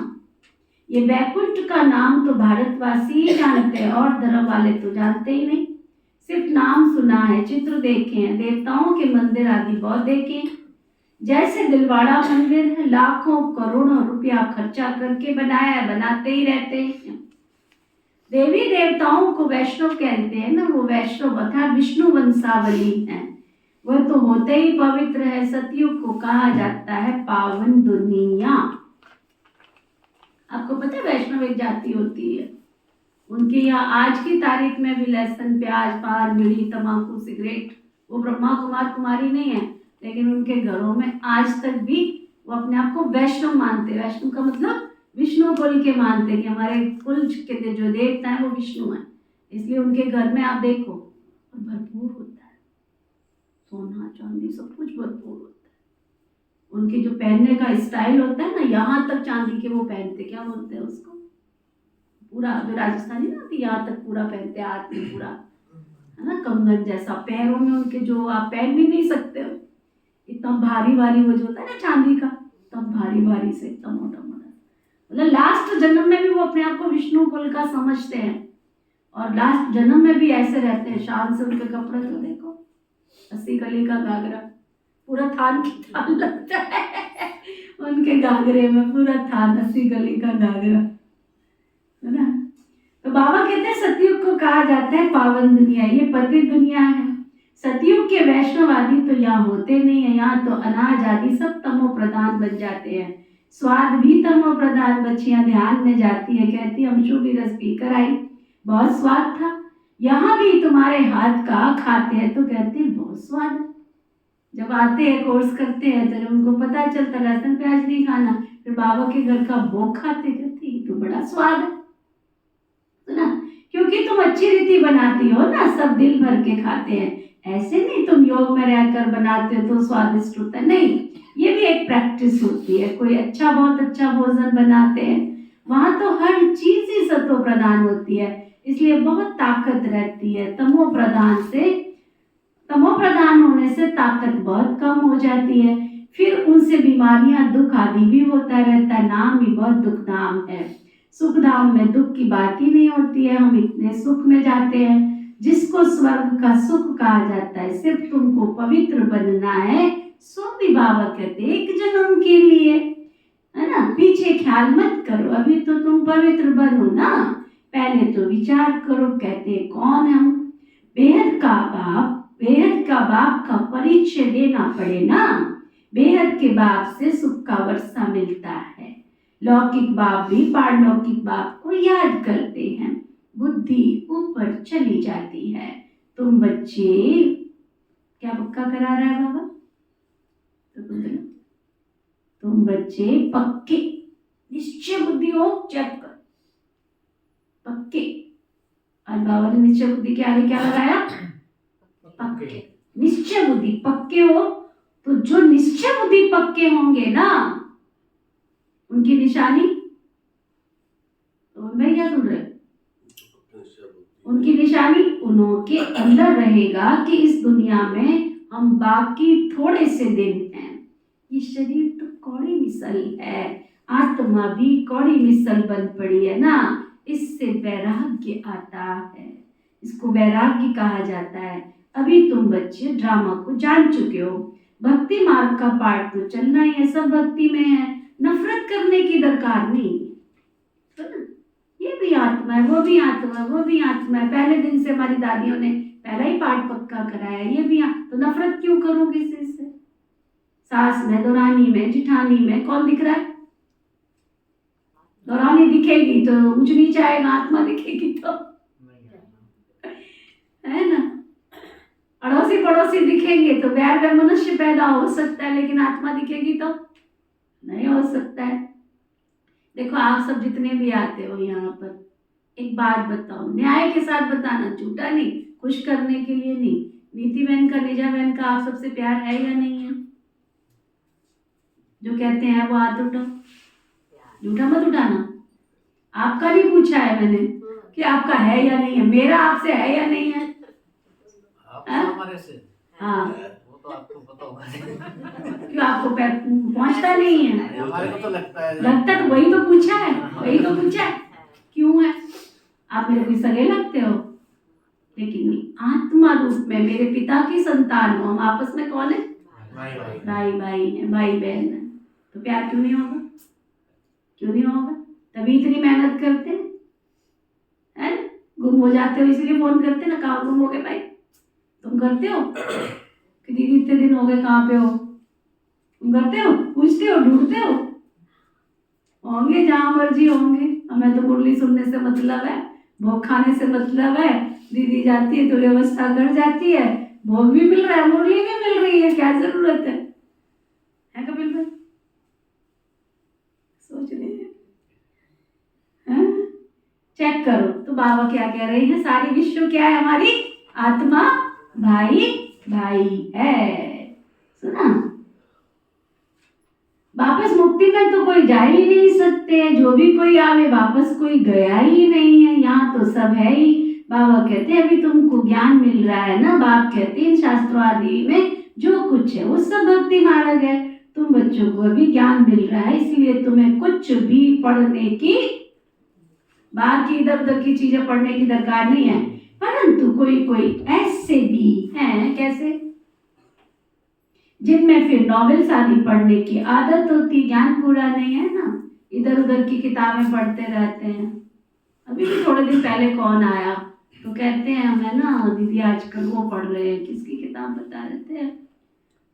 ये वैकुंठ का नाम तो भारतवासी ही जानते हैं और धर्म वाले तो जानते ही नहीं, सिर्फ नाम सुना है, चित्र देखे हैं, देवताओं के मंदिर आदि बहुत देखे हैं। जैसे दिलवाड़ा मंदिर है, लाखों करोड़ों रुपया खर्चा करके बनाया है, बनाते ही रहते हैं। देवी देवताओं को वैष्णव कहते हैं ना, वो वैष्णव अर्थात विष्णु वंशावली है, वह तो होते ही पवित्र है। सतयुग को कहा जाता है पावन दुनिया। आपको पता है वैष्णव एक जाति होती है, उनके यहाँ आज की तारीख में भी लहसुन प्याज पान बीड़ी तंबाकू सिगरेट, वो ब्रह्मा कुमार कुमारी नहीं है, लेकिन उनके घरों में आज तक भी वो अपने आप को वैष्णव मानते हैं। वैष्णव का मतलब विष्णु कुल के मानते हैं कि हमारे कुल के जो देवता है वो विष्णु है, इसलिए उनके घर में आप देखो भरपूर होता है, सोना चांदी सब कुछ भरपूर होता है। उनके जो पहनने का स्टाइल होता है ना, यहाँ तक चांदी के वो पहनते, क्या बोलते हैं उसको, पूरा जो राजस्थानी ना आती यहाँ तक पूरा पहनते, हाथ में पूरा है ना कंगन जैसा, पैरों में उनके जो आप पहन भी नहीं सकते हो, इतना भारी भारी वो जो होता है ना चांदी का, तब भारी भारी से इतना मोटा मोटा, मतलब लास्ट जन्म में भी वो अपने आप को विष्णु कुल का समझते हैं और लास्ट जन्म में भी ऐसे रहते हैं। शान से उनके कपड़े तो देखो, 80 कली का घाघरा, पूरा थान की थान लगता है उनके घाघरे में, पूरा थान 80 कली का घाघरा है ना। तो बाबा कहते हैं सतयुग को कहा जाता है पावन दुनिया, ये पतित दुनिया है। सतयुग के वैष्णव आदि तो यहाँ होते नहीं है, यहाँ तो अनाज आदि सब तमो प्रधान बन जाते हैं, स्वाद भी तमो प्रधान। बच्चियां ध्यान में जाती है, कहती अंशु भी रस पीकर आई, बहुत स्वाद था, यहाँ भी तुम्हारे हाथ का खाते हैं तो कहते हैं बहुत स्वाद है। जब आते हैं कोर्स करते हैं तो जब उनको पता चलता लहसुन प्याज नहीं खाना, फिर बाबा के घर का भोग खाते, कहते तो बड़ा स्वाद है ना, क्योंकि तुम अच्छी रीति बनाती हो ना, सब दिल भर के खाते हैं। ऐसे नहीं तुम योग में रहकर बनाते हो तो स्वादिष्ट होता है, नहीं, ये भी एक प्रैक्टिस होती है। कोई अच्छा बहुत अच्छा भोजन बनाते हैं, वहां तो हर चीज ही सत्व प्रधान होती है, इसलिए बहुत ताकत रहती है। तमो प्रधान होने से ताकत बहुत कम हो जाती है, फिर उनसे बीमारियां दुख आदि भी होता रहता है। नाम भी बहुत दुख धाम है, सुख धाम में दुख की बात ही नहीं होती है, हम इतने सुख में जाते हैं जिसको स्वर्ग का सुख कहा जाता है। सिर्फ तुमको पवित्र बनना है, सो भी बाबा कहते एक जन्म के लिए, है ना, पीछे ख्याल मत करो, अभी तो तुम पवित्र बनो ना, पहले तो विचार करो। कहते कौन हम, बेहद का बाप का परिचय देना पड़े ना, बेहद के बाप से सुख का वर्षा मिलता है। लौकिक बाप भी पारलौकिक बाप को याद करते हैं, बुद्धि ऊपर चली जाती है। तुम बच्चे क्या पक्का करा रहा है बाबा, तुम बच्चे पक्के निश्चय बुद्धि हो, चेक कर पक्के। आज बाबा ने निश्चय बुद्धि के आगे क्या लगाया, पक्के, निश्चय बुद्धि पक्के हो। तो जो निश्चय बुद्धि पक्के होंगे ना, उनकी निशानी, तो मैं क्या सुन रहे, उनकी निशानी उनके अंदर रहेगा कि इस दुनिया में हम बाकी थोड़े से दिन हैं, ये शरीर तो कौड़ी मिसल है, आत्मा भी कौड़ी मिसल बन पड़ी है ना, इससे वैराग्य आता है, इसको वैराग्य कहा जाता है। अभी तुम बच्चे ड्रामा को जान चुके हो, भक्ति मार्ग का पाठ तो चलना ही है, सब भक्ति में है, नफरत करने की दरकार नहीं, तो ना ये भी आत्मा है, वो भी आत्मा है, वो भी आत्मा है। पहले दिन से हमारी दादियों ने पहला ही पाठ पक्का कराया, ये भी तो नफरत क्यों करोगे इससे, सास में, दौरानी में, जिठानी में कौन दिख रहा है? दौरानी दिखेगी तो ऊंच नीच आएगा, आत्मा दिखेगी तो, है ना? अड़ोसी पड़ोसी दिखेंगे तो बैर में मनुष्य पैदा हो सकता है, लेकिन आत्मा दिखेगी तो नहीं हो सकता है। देखो आप सब जितने भी आते हो यहाँ पर, एक बात बताओ, न्याय के साथ बताना, झूठा नहीं, खुश करने के लिए नहीं। नीति बहन का, निजा बहन का आप सबसे प्यार है या नहीं है? जो कहते हैं वो हाथ उठाओ, झूठा मत उठाना। आपका नहीं पूछा है मैंने कि आपका है या नहीं है, मेरा आपसे है या नहीं है? हमारे से हाँ, वो तो आपको पता होगा। क्यों आपको पहुंचता नहीं है? हमारे को तो लगता है तो वही तो पूछा है, वही तो पूछा है, क्यों है? आप मेरे को सगे लगते हो, लेकिन आत्मा रूप में मेरे पिता की संतान हो, हम आपस में कौन है? भाई भाई है, भाई बहन है, तो प्यार क्यों नहीं होगा? क्यों नहीं होगा? तभी इतनी मेहनत करते हैं, गुम हो जाते हो इसलिए फोन करते ना, कहाँ गुम हो गए भाई? तुम करते हो कि दीदी इतने दिन हो गए कहाँ पे हो? तुम करते हो, पूछते हो, ढूंढते हो? होंगे जहां मर्जी होंगे, हमें तो मुरली सुनने से मतलब है, भोग खाने से मतलब है। दीदी जाती है तो व्यवस्था कर जाती है, भोग भी मिल रहा है, मुरली भी मिल रही है, क्या जरूरत है कपिल भाई? सोच रहे हैं, चेक करो तो बाबा क्या कह रहे हैं, सारी विश्व क्या है? हमारी आत्मा भाई भाई है। सुना? वापस मुक्ति में तो कोई जा ही नहीं सकते, जो भी कोई आवे वापस कोई गया ही नहीं है, यहाँ तो सब है ही। बाबा कहते हैं अभी तुमको ज्ञान मिल रहा है ना, बाप कहते हैं शास्त्रों आदि में जो कुछ है वो सब भक्ति मार्ग है, तुम बच्चों को अभी ज्ञान मिल रहा है, इसलिए तुम्हें कुछ भी पढ़ने की, बाहर की इधर उधर की चीजें पढ़ने की दरकार नहीं है। परंतु कोई कोई ऐसे भी हैं, कैसे, जिनमें फिर नॉवेल्स आदि पढ़ने की आदत होती, ज्ञान पूरा नहीं है ना, इधर उधर की किताबें पढ़ते रहते हैं। अभी भी थोड़े दिन पहले कौन आया तो कहते हैं हमें ना दीदी आजकल वो पढ़ रहे हैं, किसकी किताब बता रहे थे,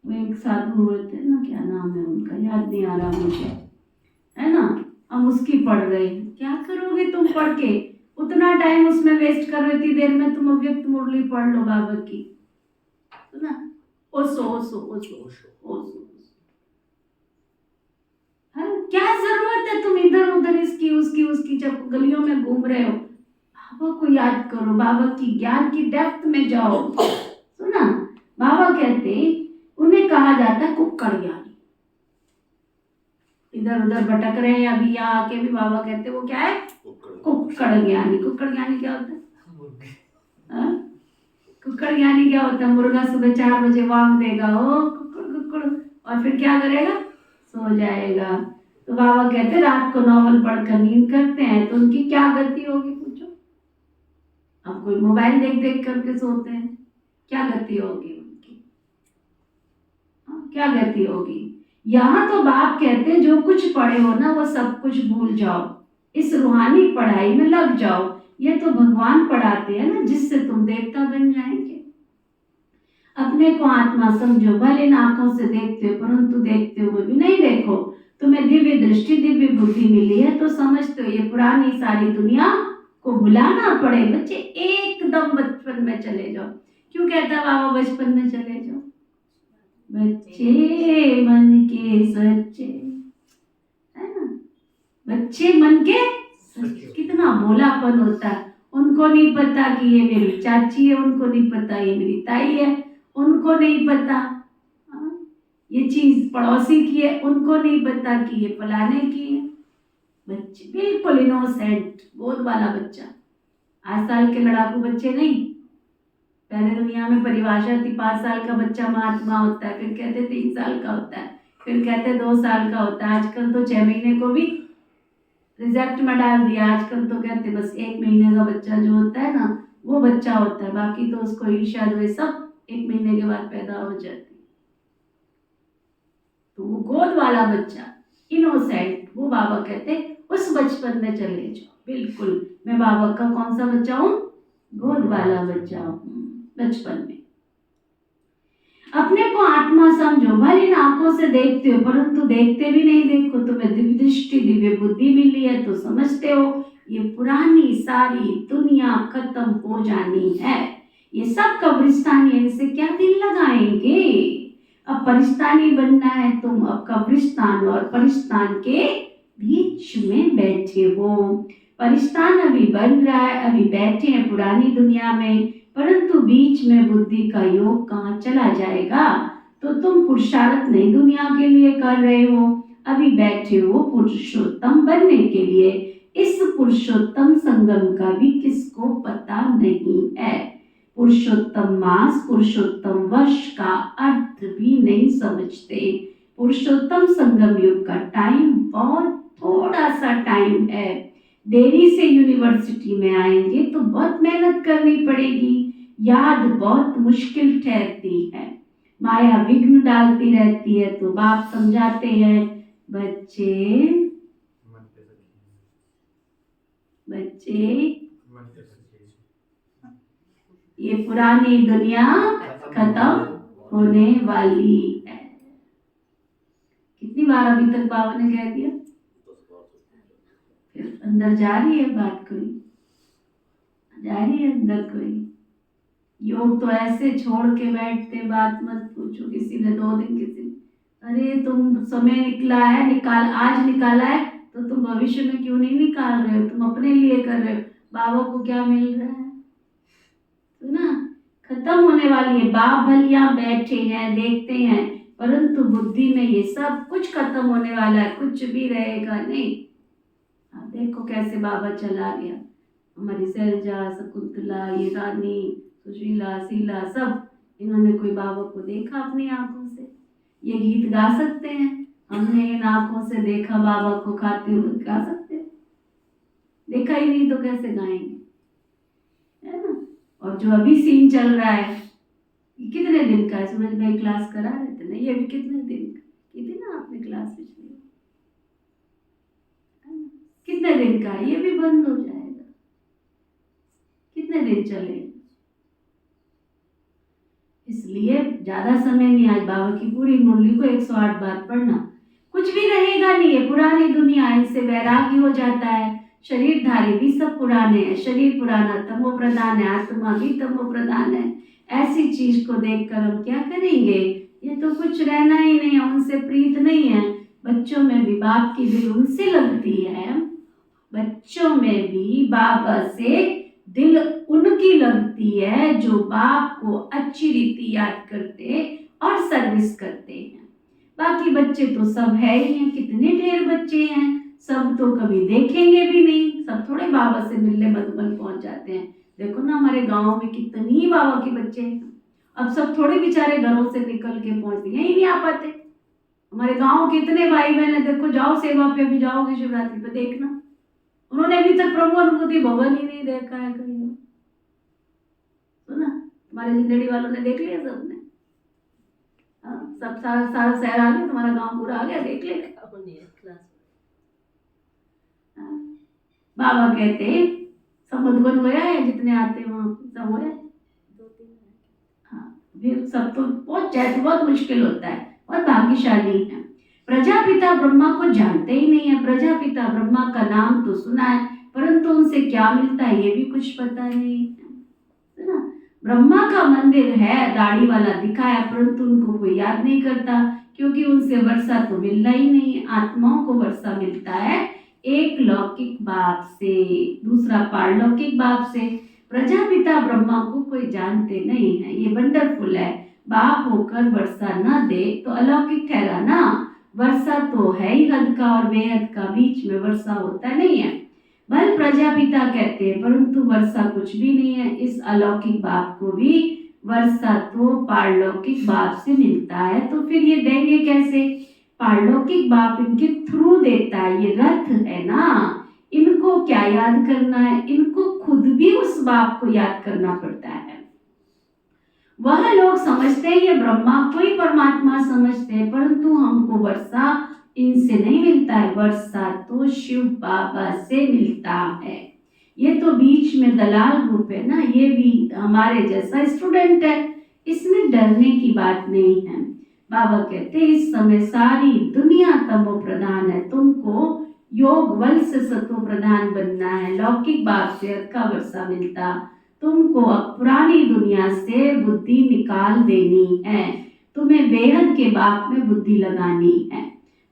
वो एक साधु हुए थे ना, क्या नाम है उनका, याद नहीं आ रहा मुझे, है ना, हम उसकी पढ़ रहे हैं। क्या करोगे तुम पढ़ के? उतना टाइम उसमें वेस्ट कर रही थी, देर में तुम अव्यक्त मुरली पढ़ लो बाबा की, सुना? ओसो ओसो ओसो ओसो ओसो। क्या जरूरत है तुम इधर उधर इसकी उसकी जब गलियों में घूम रहे हो? बाबा को याद करो, बाबा की ज्ञान की डेप्थ में जाओ। सुना? बाबा कहते, उन्हें कहा जाता है कुक्कड़ ज्ञानी। इधर उधर भटक रहे हैं, अभी यहाँ आके भी बाबा कहते वो क्या है? कुक्कड़ ज्ञानी। कुक्कड़ ज्ञानी क्या होता है? कुक्कड़ ज्ञानी क्या होता है? मुर्गा सुबह 4 बजे वांग देगा, ओ कुक्कड़ कुक्कड़, और फिर क्या करेगा? सो जाएगा। तो बाबा कहते रात को नॉवल पढ़कर नींद करते हैं तो उनकी क्या गति होगी पूछो? अब कोई मोबाइल देख देख करके सोते हैं, क्या गति होगी उनकी? क्या गति होगी? यहाँ तो बाप कहते हैं जो कुछ पढ़े हो ना वो सब कुछ भूल जाओ, इस रूहानी पढ़ाई में लग जाओ। ये तो भगवान पढ़ाते हैं ना, जिससे तुम देवता बन जाएंगे। अपने को आत्मा समझो, भले इन आंखों से देखते हो परंतु देखते हुए भी नहीं देखो। तुम्हें दिव्य दृष्टि दिव्य बुद्धि मिली है तो समझते हो ये पुरानी सारी दुनिया को भुलाना पड़े। बच्चे एकदम बचपन में चले जाओ। क्यों कहता है बाबा बचपन में चले जाओ? बच्चे मन के सच्चे, है ना? बच्चे मन के कितना भोलापन होता है। उनको नहीं पता कि ये मेरी चाची है, उनको नहीं पता ये मेरी ताई है, उनको नहीं पता ये चीज पड़ोसी की है, उनको नहीं पता कि ये फलाने की है। बच्चे बिल्कुल इनोसेंट, गोद वाला बच्चा। 8 साल के लड़ाकू बच्चे नहीं। पहले दुनिया में परिभाषा थी 5 साल का बच्चा महात्मा होता है, फिर कहते 3 साल का होता है, फिर कहते 2 साल का होता है। आजकल तो 6 महीने को भी रिजेक्ट में डाल दिया। आजकल तो कहते बस 1 महीने का बच्चा जो होता है ना वो बच्चा होता है, बाकी तो उसको ईर्ष्या द्वेष सब 1 महीने के बाद पैदा हो जाती। तो वो गोद वाला बच्चा इनोसेंट, वो बाबा कहते उस बचपन में चले जाओ। बिल्कुल मैं बाबा का कौन सा बच्चा हूँ? गोद वाला बच्चा हूँ, बचपन में। अपने को आत्मा समझो, भले इन आंखों से देखते हो परंतु देखते भी नहीं। देखो तुम्हें दिव्य दृष्टि दिव्य बुद्धि मिली है तो समझते हो ये पुरानी सारी दुनिया खत्म हो जानी है, ये सब कब्रिस्तान है, इनसे क्या दिल लगाएंगे। अब परिस्तानी बनना है तुम, अब कब्रिस्तान और परिस्तान के बीच में बैठे हो। परिस्तान अभी बन रहा है, अभी बैठे हैं पुरानी दुनिया में, परंतु बीच में बुद्धि का योग कहाँ चला जाएगा। तो तुम पुरुषार्थ नई दुनिया के लिए कर रहे हो, अभी बैठे हो पुरुषोत्तम बनने के लिए। इस पुरुषोत्तम संगम का भी किसको पता नहीं है। पुरुषोत्तम मास पुरुषोत्तम वर्ष का अर्थ भी नहीं समझते। पुरुषोत्तम संगम युग का टाइम बहुत थोड़ा सा टाइम है। देरी से यूनिवर्सिटी में आएंगे तो बहुत मेहनत करनी पड़ेगी, याद बहुत मुश्किल ठहरती है, माया विघ्न डालती रहती है। तो बाप समझाते हैं बच्चे ये पुरानी दुनिया खत्म होने वाली है। कितनी बार अभी तक बाबा ने कह दिया, 10 बार तो फिर अंदर जा रही है बात, कोई जा रही है अंदर कोई। योग तो ऐसे छोड़ के बैठते, बात मत पूछो। किसी ने 2 दिन किसी अरे तुम समय निकला है, आज निकाला है तो तुम भविष्य में क्यों नहीं निकाल रहे हो, तुम अपने लिए कर रहे हो, बाबा को क्या मिल रहा है। तो ना खत्म होने वाली है। बाप भलिया बैठे हैं देखते हैं, परंतु बुद्धि में ये सब कुछ खत्म होने वाला है, कुछ भी रहेगा नहीं। आप देखो कैसे बाबा चला गया, हमारी सैलजा शकुंतला, ये रानी सुशीला शीला सब, इन्होंने कोई बाबा को देखा अपनी आंखों से। ये गीत गा सकते हैं, हमने इन आंखों से देखा बाबा को खाते हुए, गा सकते हैं। देखा ही नहीं तो कैसे गाएंगे, है ना। और जो अभी सीन चल रहा है ये कितने दिन का है, सूरज भाई क्लास करा रहे थे ना, ये अभी कितने दिन का की थी ना आपने क्लास पिछली, कितने दिन का है, ये भी बंद हो जाएगा। कितने दिन चलेगा, इसलिए ज्यादा समय नहीं। आज बाबा की पूरी मुरली को 108 बार पढ़ना, कुछ भी रहेगा नहीं है। पुरानी दुनिया, इनसे वैराग्य हो जाता है। शरीरधारी भी सब पुराने हैं, शरीर पुराना तमो प्रधान है, आत्मा भी तमो प्रधान है। ऐसी चीज को देखकर हम क्या करेंगे, ये तो कुछ रहना ही नहीं है, उनसे प्रीत नहीं है। बच्चों में भी बाप की दिल उनसे लगती है, बच्चों में भी बाबा से दिल उनकी लगती है जो बाप को अच्छी रीति याद करते और सर्विस करते हैं। बाकी बच्चे तो सब है ही हैं, कितने ढेर बच्चे हैं, सब तो कभी देखेंगे भी नहीं, सब थोड़े बाबा से मिलने मधुबन पहुंच जाते हैं। देखो ना हमारे गांव में कितनी बाबा के बच्चे हैं, अब सब थोड़े बेचारे घरों से निकल के पहुंचते, यही नहीं आ पाते। हमारे गांव के इतने भाई बहन है, देखो जाओ सेवा पे, अभी जाओगे शिवरात्रि पे देखना, उन्होंने अभी तक प्रभु अनुभूति भवन ही नहीं देखा है कहीं। सुना तुम्हारे जिंदड़ी वालों ने देख लिया सबने, सब सारा शहर आ गया, तुम्हारा गांव पूरा आ गया, देख ले। बाबा कहते सब मधुबन हुआ है, जितने आते हैं वहां सब हुआ है। हाँ, फिर सब तो पहुंच जाए तो बहुत मुश्किल होता है, बहुत भाग्यशाली है। प्रजापिता ब्रह्मा को जानते ही नहीं है। प्रजापिता ब्रह्मा का नाम तो सुना है, परंतु उनसे क्या मिलता है ये भी कुछ पता नहीं है ना। ब्रह्मा का मंदिर है, दाढ़ी वाला दिखा है, परंतु उनको कोई याद नहीं करता, क्योंकि उनसे वर्षा तो मिलना ही नहीं है। आत्माओं को वर्षा मिलता है एक लौकिक बाप से, दूसरा पारलौकिक बाप से। प्रजापिता ब्रह्मा को कोई जानते नहीं है, ये वंडरफुल है। बाप होकर वर्षा न दे तो अलौकिक ठहरा ना। वर्षा तो है ही हद का और बेहद का, बीच में वर्षा होता नहीं है। बल प्रजापिता कहते हैं, परंतु वर्षा कुछ भी नहीं है। इस अलौकिक बाप को भी वर्षा तो पारलौकिक बाप से मिलता है, तो फिर ये देंगे कैसे। पारलौकिक बाप इनके थ्रू देता है, ये रथ है ना, इनको क्या याद करना है, इनको खुद भी उस बाप को याद करना पड़ता है। वह लोग समझते हैं ये ब्रह्मा को ही परमात्मा समझते हैं, परंतु हमको वर्षा इनसे नहीं मिलता है, वर्षा तो शिव बाबा से मिलता है। ये तो बीच में दलाल रूप है ना, ये भी हमारे जैसा स्टूडेंट है, इसमें डरने की बात नहीं है। बाबा कहते हैं इस समय सारी दुनिया तमो प्रधान है, तुमको योग बल से सतो प्रधान बनना है। लौकिक बात से अर्थ का वर्षा मिलता, तुमको अब पुरानी दुनिया से बुद्धि निकाल देनी है, तुम्हें बेहद के बाप में बुद्धि लगानी है।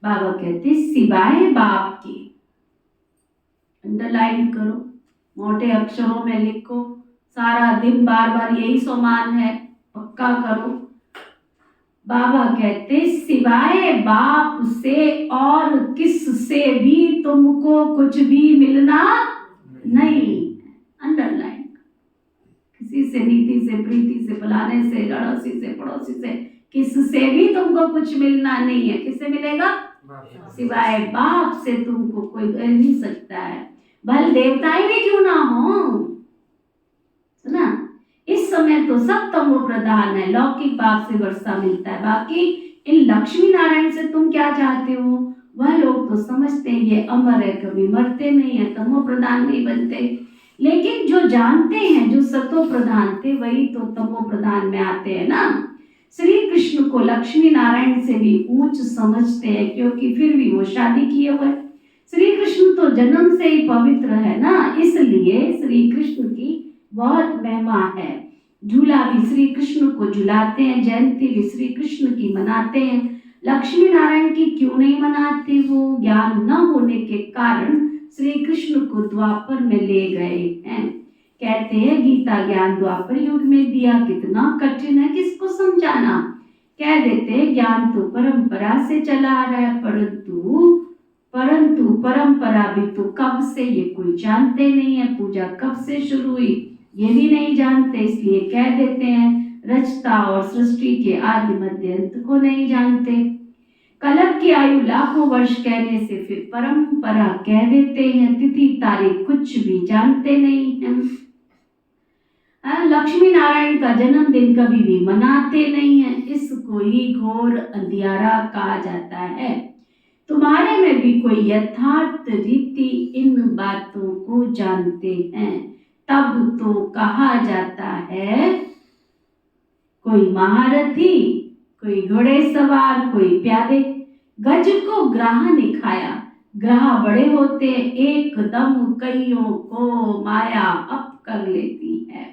बाबा कहते सिवाय बाप की, अंडरलाइन करो, मोटे अक्षरों में लिखो, सारा दिन बार बार यही समान है, पक्का करो। बाबा कहते सिवाय बाप से और किस से भी तुमको कुछ भी मिलना नहीं। अंडरलाइन, किसी से, नीति से, प्रीति से, फलाने से, अड़ोसी से, पड़ोसी से, किससे भी तुमको कुछ मिलना नहीं है। किससे मिलेगा? सिवाय बाप से तुमको कोई मिल नहीं सकता है, भले देवताएं भी क्यों ना हो। सुना, इस समय तो सब तमो प्रधान है, लौकिक बाप से वर्षा मिलता है। बाकी इन लक्ष्मी नारायण से तुम क्या चाहते हो? वह लोग तो समझते हैं ये अमर है, कभी मरते नहीं है, तमो प्रधान नहीं बनते। लेकिन जो जानते हैं, जो सतो प्रधान थे, वही तो तमो प्रधान में आते हैं ना। श्री कृष्ण को लक्ष्मी नारायण से भी ऊंच समझते हैं, क्योंकि फिर भी वो शादी किए हुए। श्री कृष्ण तो जन्म से ही पवित्र है ना, इसलिए श्री कृष्ण की बहुत महिमा है। झूला भी श्री कृष्ण को झुलाते हैं, जयंती भी श्री कृष्ण की मनाते हैं। लक्ष्मी नारायण की क्यों नहीं मनाते? वो ज्ञान न होने के कारण श्री कृष्ण को द्वापर में ले गए हैं। कहते हैं गीता ज्ञान द्वापर युग में दिया, कितना कठिन है किसको समझाना। कह देते हैं ज्ञान तो परंपरा से चला आ रहा है, परंतु परंपरा भी तो कब से ये कोई जानते नहीं है। पूजा कब से शुरू हुई ये भी नहीं जानते, इसलिए कह देते हैं रचता और सृष्टि के आदि मध्य अंत को नहीं जानते। कलप की आयु लाखों वर्ष कहने से फिर परंपरा कह देते हैं, तिथि तारीख कुछ भी जानते नहीं हैं। लक्ष्मी नारायण का जन्मदिन कभी भी मनाते नहीं है, इसको ही घोर अंधियारा कहा जाता है। तुम्हारे में भी कोई यथार्थ रीति इन बातों को जानते हैं, तब तो कहा जाता है कोई महारथी, कोई घोड़े सवार, कोई प्यादे। गज को ग्राह ने खाया, ग्राह बड़े होते एकदम कईयों को माया हप कर लेती है,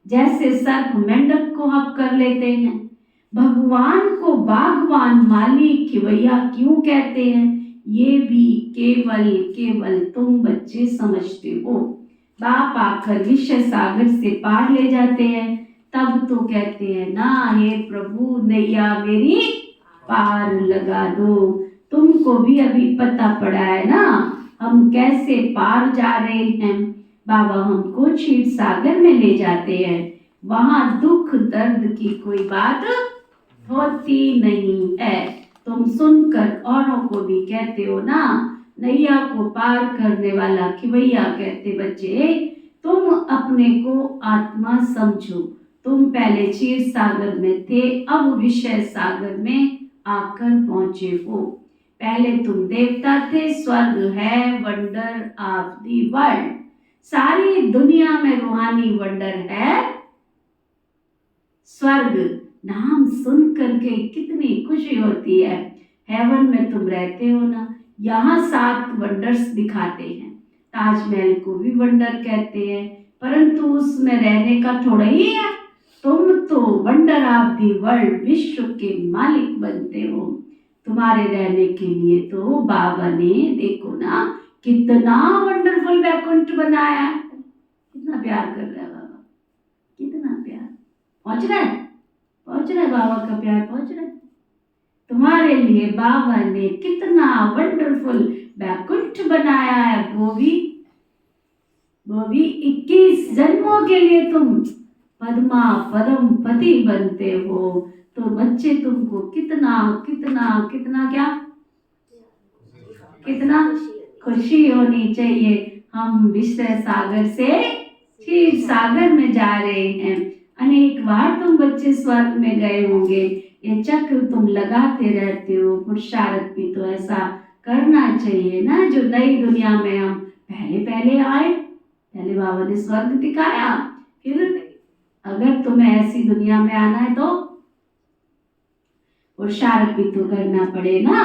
जैसे सर्प मेंढक को हप कर लेते हैं। भगवान को बागवान मालिक खिवैया क्यों कहते हैं? ये भी केवल तुम बच्चे समझते हो। बाप आकर विषय सागर से पार ले जाते हैं, तब तो कहते हैं ना हे प्रभु नैया मेरी पार लगा दो। तुमको भी अभी पता पड़ा है ना हम कैसे पार जा रहे हैं। बाबा हमको क्षीर सागर में ले जाते हैं, वहां दुख दर्द की कोई बात होती नहीं है। तुम सुनकर औरों को भी कहते हो ना, नैया को पार करने वाला खिवैया कहते बच्चे तुम अपने को आत्मा समझो। तुम पहले क्षीर सागर में थे, अब विषय सागर में आकर पहुंचे हो। पहले तुम देवता थे, स्वर्ग है वंडर ऑफ दी वर्ल्ड। सारी दुनिया में रूहानी वंडर है स्वर्ग। नाम सुन करके कितनी खुशी होती है। हेवन में तुम रहते हो ना, यहाँ 7 वंडर्स दिखाते हैं। ताजमहल को भी वंडर कहते हैं, परंतु उसमें रहने का थोड़ा ही है। तुम तो वंडर ऑफ दी वर्ल्ड, विश्व के मालिक बनते हो। तुम्हारे रहने के लिए तो बाबा ने देखो ना कितना वंडरफुल वैकुंठ बनाया है। कितना प्यार कर रहा है बाबा, कितना प्यार। पहुंच रहा है बाबा का प्यार, पहुंच रहा है। तुम्हारे लिए बाबा ने कितना वंडरफुल वैकुंठ बनाया है। वो भी 21 जन्मों के लिए तुम पद्मा पदम पति बनते हो। तो बच्चे तुमको कितना खुशी होनी चाहिए। हम विषय सागर से क्षीर सागर में जा रहे हैं। अनेक बार तुम बच्चे स्वर्ग में गए होंगे। ये चक्र तुम लगाते रहते हो। पुरुषार्थ भी तो ऐसा करना चाहिए ना, जो नई दुनिया में हम पहले आए। पहले बाबा ने स्वर्ग दिखाया, फिर अगर तुम्हें ऐसी दुनिया में आना है तो पुरुषार्थ भी तो करना पड़े ना।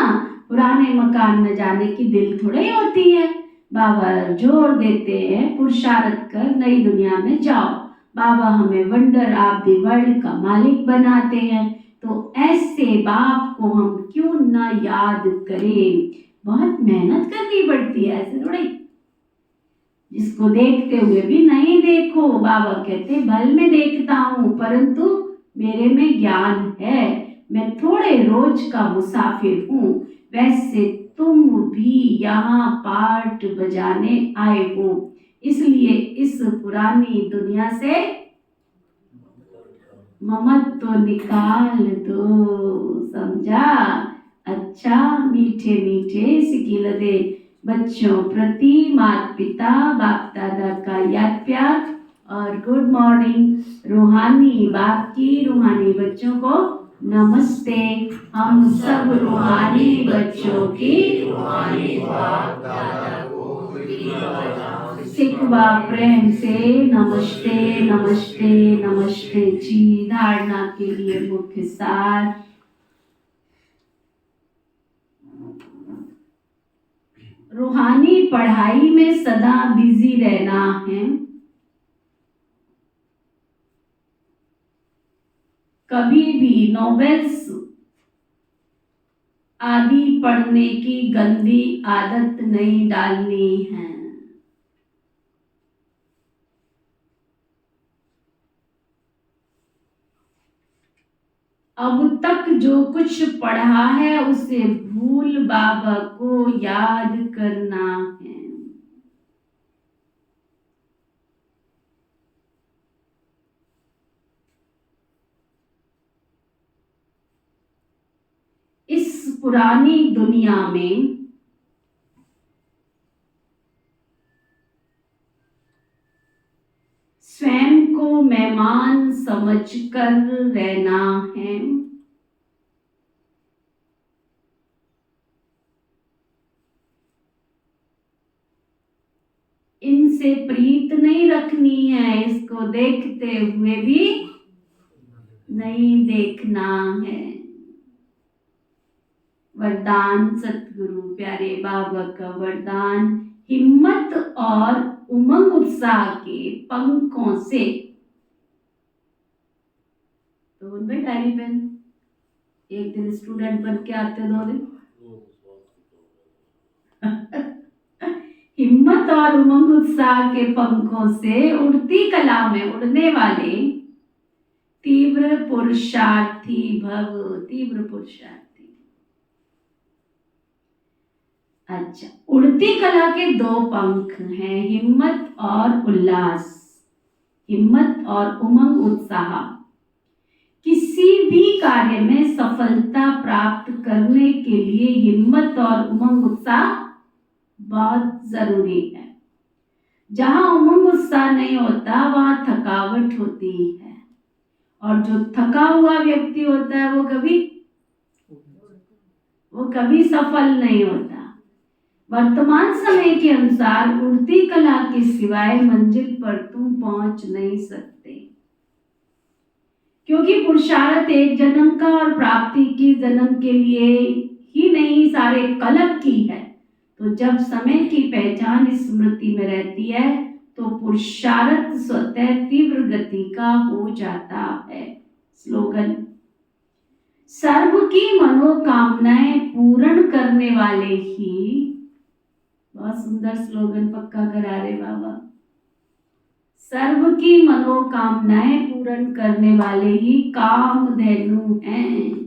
पुराने मकान में जाने की दिल थोड़ी होती है। बाबा जोर देते हैं पुरुषार्थ कर नई दुनिया में जाओ। बाबा हमें वंडर ऑफ द वर्ल्ड का मालिक बनाते हैं, तो ऐसे बाप को हम क्यों ना याद करें। बहुत मेहनत करनी पड़ती है, ऐसे थोड़ी जिसको देखते हुए भी नहीं देखो। बाबा कहते भल में देखता हूँ परंतु मेरे में ज्ञान है, मैं थोड़े रोज का मुसाफिर हूँ। वैसे तुम भी यहाँ पार्ट बजाने आए हो, इसलिए इस पुरानी दुनिया से ममत्व निकाल दो, समझा। अच्छा मीठे मीठे सिकिलदे बच्चों प्रति माता पिता बाप दादा का याद प्यार और गुड मॉर्निंग। रूहानी बाप की रूहानी बच्चों को नमस्ते। हम सब रूहानी बच्चों की रूहानी बाप दादा को सिखवा प्रेम से नमस्ते नमस्ते नमस्ते जी। धारणा के लिए मुख्य सार। रूहानी पढ़ाई में सदा बिजी रहना है। कभी भी नॉवेल्स आदि पढ़ने की गंदी आदत नहीं डालनी है। अब तक जो कुछ पढ़ा है उसे भूल बाबा को याद करना है। इस पुरानी दुनिया में स्वयं को मेहमान समझकर रहना है। इनसे प्रीत नहीं रखनी है, इसको देखते हुए भी नहीं देखना है। वरदान सतगुरु प्यारे बाबा का वरदान, हिम्मत और उमंग उत्साह के पंखों से। तो उनमें डायरी पेन एक दिन स्टूडेंट बन के आते, 2 दिन हिम्मत और उमंग उत्साह के पंखों से उड़ती कला में उड़ने वाले तीव्र पुरुषार्थी भव। तीव्र पुरुषार्थी। अच्छा, उड़ती कला के 2 पंख हैं, हिम्मत और उल्लास। हिम्मत और उमंग उत्साह किसी भी कार्य में सफलता प्राप्त करने के लिए हिम्मत और उमंग उत्साह बहुत जरूरी है। जहां उमंग उत्साह नहीं होता वहां थकावट होती है, और जो थका हुआ व्यक्ति होता है वो कभी सफल नहीं होता। वर्तमान समय के अनुसार उड़ती कला के सिवाय मंजिल पर तुम पहुंच नहीं सकते, क्योंकि पुरुषार्थ एक जन्म का और प्राप्ति की जन्म के लिए ही नहीं, सारे कलप की है। तो जब समय की पहचान स्मृति में रहती है तो पुरुषार्थ स्वतः तीव्र गति का हो जाता है। स्लोगन, सर्व की मनोकामनाएं पूर्ण करने वाले ही। बहुत सुंदर स्लोगन पक्का करा रहे बाबा। सर्व की मनोकामनाएं पूर्ण करने वाले ही कामधेनु हैं।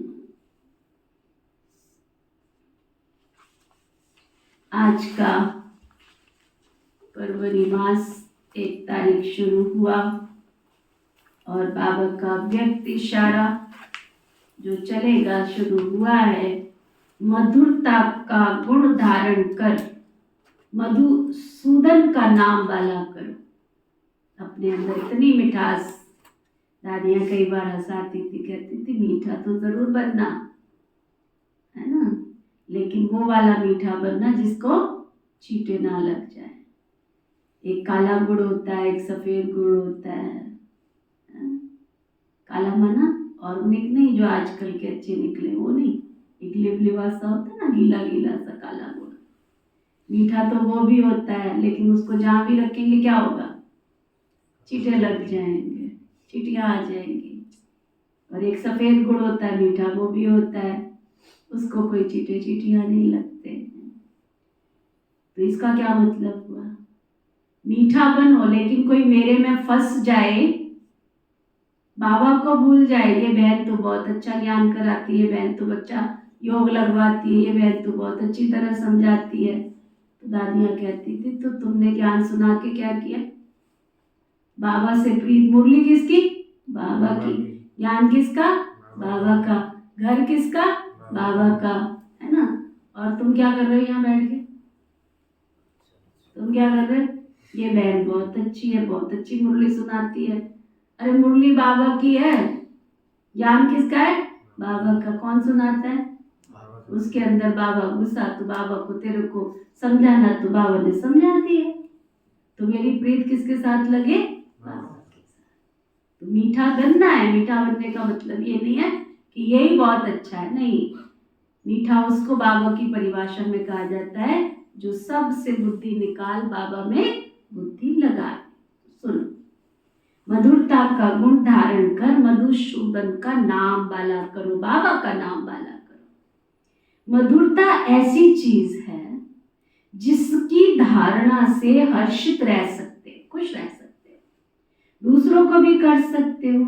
आज का फरवरी मास 1 तारीख शुरू हुआ और बाबा का व्यक्त इशारा जो चलेगा शुरू हुआ है। मधुरता का गुण धारण कर मधुसूदन का नाम वाला करो। अपने अंदर इतनी मिठास, दादियाँ कई बार हंसाती थी, कहती थी मीठा तो जरूर बनना है ना, लेकिन वो वाला मीठा बनना जिसको चींटे ना लग जाए। एक काला गुड़ होता है, एक सफेद गुड़ होता है हाँ? काला मना ऑर्गेनिक नहीं, जो आजकल के अच्छे निकले वो नहीं, एक लिबलिबा सा होता है ना, गीला गीला सा काला गुड़। मीठा तो वो भी होता है, लेकिन उसको जहाँ भी रखेंगे क्या होगा, चींटे लग जाएंगे, चींटियाँ आ जाएंगी। और एक सफ़ेद गुड़ होता है मीठा, वो भी होता है, उसको कोई चींटे चींटियाँ नहीं लगते हैं। तो इसका क्या मतलब हुआ, मीठा बनो लेकिन कोई मेरे में फंस जाए, बाबा को भूल जाए, ये बहन तो बहुत अच्छा ज्ञान कराती है, बहन तो बच्चा योग लगवाती है, ये बहन तो बहुत अच्छी तरह समझाती है। तो दादियाँ कहती थी तो तुमने ज्ञान सुना के क्या किया, बाबा से प्रीत, मुरली किसकी, बाबा की, ज्ञान किसका, बाबा का, घर किसका, बाबा का, है ना। और तुम क्या कर रहे हो यहाँ बैठ के, तुम क्या कर रहे हो, ये बहन बहुत अच्छी है, बहुत अच्छी मुरली सुनाती है। अरे मुरली बाबा की है, ज्ञान किसका है, बाबा का। कौन सुनाता है, उसके अंदर बाबा घुसा तो बाबा को तेरे को समझाना, तो बाबा ने समझा दिया। तो मेरी प्रीत किसके साथ लगे, बाबा के साथ। तो मीठा बनना है, मीठा बनने का मतलब ये नहीं है कि यही बहुत अच्छा है, नहीं। मीठा उसको बाबा की परिभाषा में कहा जाता है जो सबसे बुद्धि निकाल बाबा में बुद्धि लगा। सुनो, मधुरता का गुण धारण कर मधुसूदन का नाम बाला करो, बाबा का नाम बाला करो। मधुरता ऐसी चीज है जिसकी धारणा से हर्षित रह सकते, खुश रह सकते हो, दूसरों को भी कर सकते हो।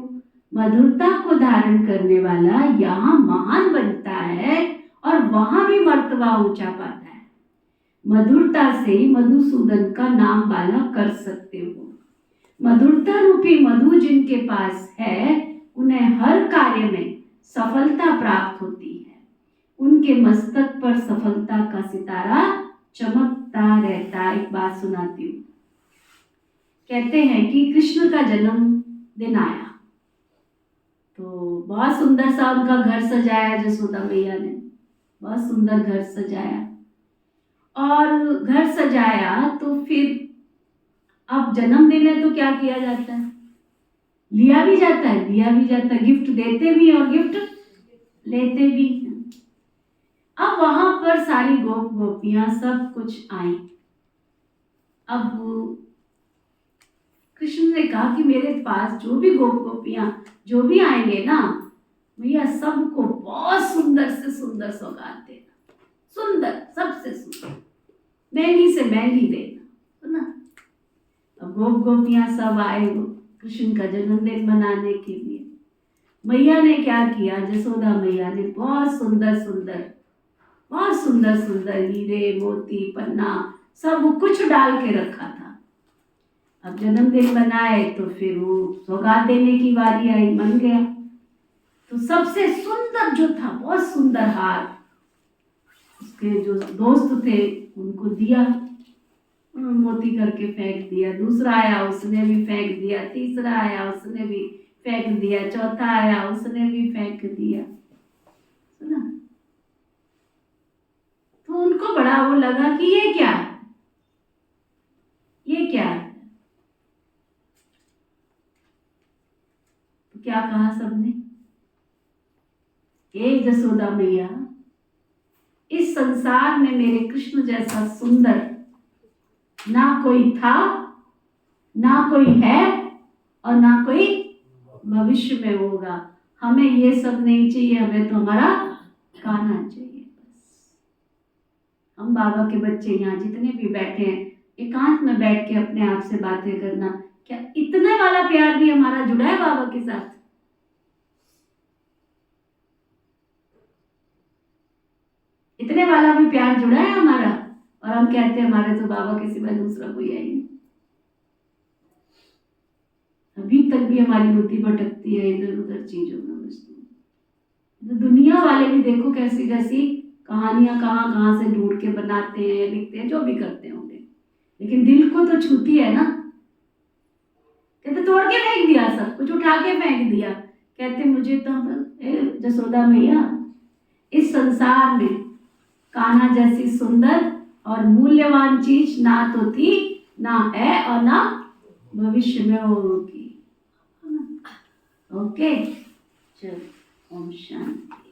मधुरता को धारण करने वाला यहाँ महान बनता है और वहां भी मर्तबा ऊंचा पाता है। मधुरता से मधुसूदन का नाम बाला कर सकते हो। मधुरता रूपी मधु जिनके पास है उन्हें हर कार्य में सफलता प्राप्त होती है। उनके मस्तक पर सफलता का सितारा चमकता रहता। एक बात सुनाती हूँ। कहते हैं कि कृष्ण का जन्म दिन आया तो बहुत सुंदर सा उनका घर सजाया जसोदा मैया ने, बहुत सुंदर घर सजाया। और घर सजाया तो फिर अब जन्मदिन है तो क्या किया जाता है, लिया भी जाता है, दिया भी जाता है, गिफ्ट देते भी और गिफ्ट लेते भी। अब वहां पर सारी गोप गोपियां सब कुछ आई। अब कृष्ण ने कहा कि मेरे पास जो भी गोप गोपियां जो भी आएंगे ना, भैया सबको बहुत सुंदर से सुंदर सौगात देना, सुंदर, सबसे सुंदर, महंगी से महंगी देना, है ना। अब गोप गोपियां सब आए कृष्ण का जन्मदिन मनाने के लिए। मैया ने क्या किया, जसोदा मैया ने बहुत सुंदर सुंदर, बहुत सुंदर सुंदर हीरे मोती पन्ना सब कुछ डाल के रखा था। अब जन्मदिन मनाए तो फिर वो सौगात देने की बारी आई, मन गया तो सबसे सुंदर जो था, बहुत सुंदर हार उसके जो दोस्त थे उनको दिया, मोती करके फेंक दिया। दूसरा आया उसने भी फेंक दिया, तीसरा आया उसने भी फेंक दिया, चौथा आया उसने भी फेंक दिया, सुना। तो उनको बड़ा वो लगा कि ये क्या है, ये क्या है। तो क्या कहा सबने, एक जसोदा मैया, इस संसार में मेरे कृष्ण जैसा सुंदर ना कोई था, ना कोई है और ना कोई भविष्य में होगा। हमें ये सब नहीं चाहिए, हमें तो हमारा कान्हा चाहिए बस। हम बाबा के बच्चे यहाँ जितने भी बैठे हैं, एकांत में बैठ के अपने आप से बातें करना, क्या इतने वाला प्यार भी हमारा जुड़ा है बाबा के साथ? इतने वाला भी प्यार जुड़ा है हमारा? और हम कहते हैं हमारे तो बाबा के सिवा दूसरा कोई है ही नहीं। अभी तक भी हमारी बुद्धि भटकती है इधर उधर चीजों में, वस्तुओं। दुनिया वाले भी देखो कैसी कैसी कहानियां कहाँ से ढूंढ के बनाते हैं, लिखते हैं, जो भी करते होंगे, लेकिन दिल को तो छूती है ना। कहते तोड़ के फेंक दिया, सब कुछ उठा के फेंक दिया। कहते मुझे तो जसोदा मैया, इस संसार में कान्हा जैसी सुंदर और मूल्यवान चीज ना तो थी, ना है और ना भविष्य में होगी। ओके चलो ओम शांति।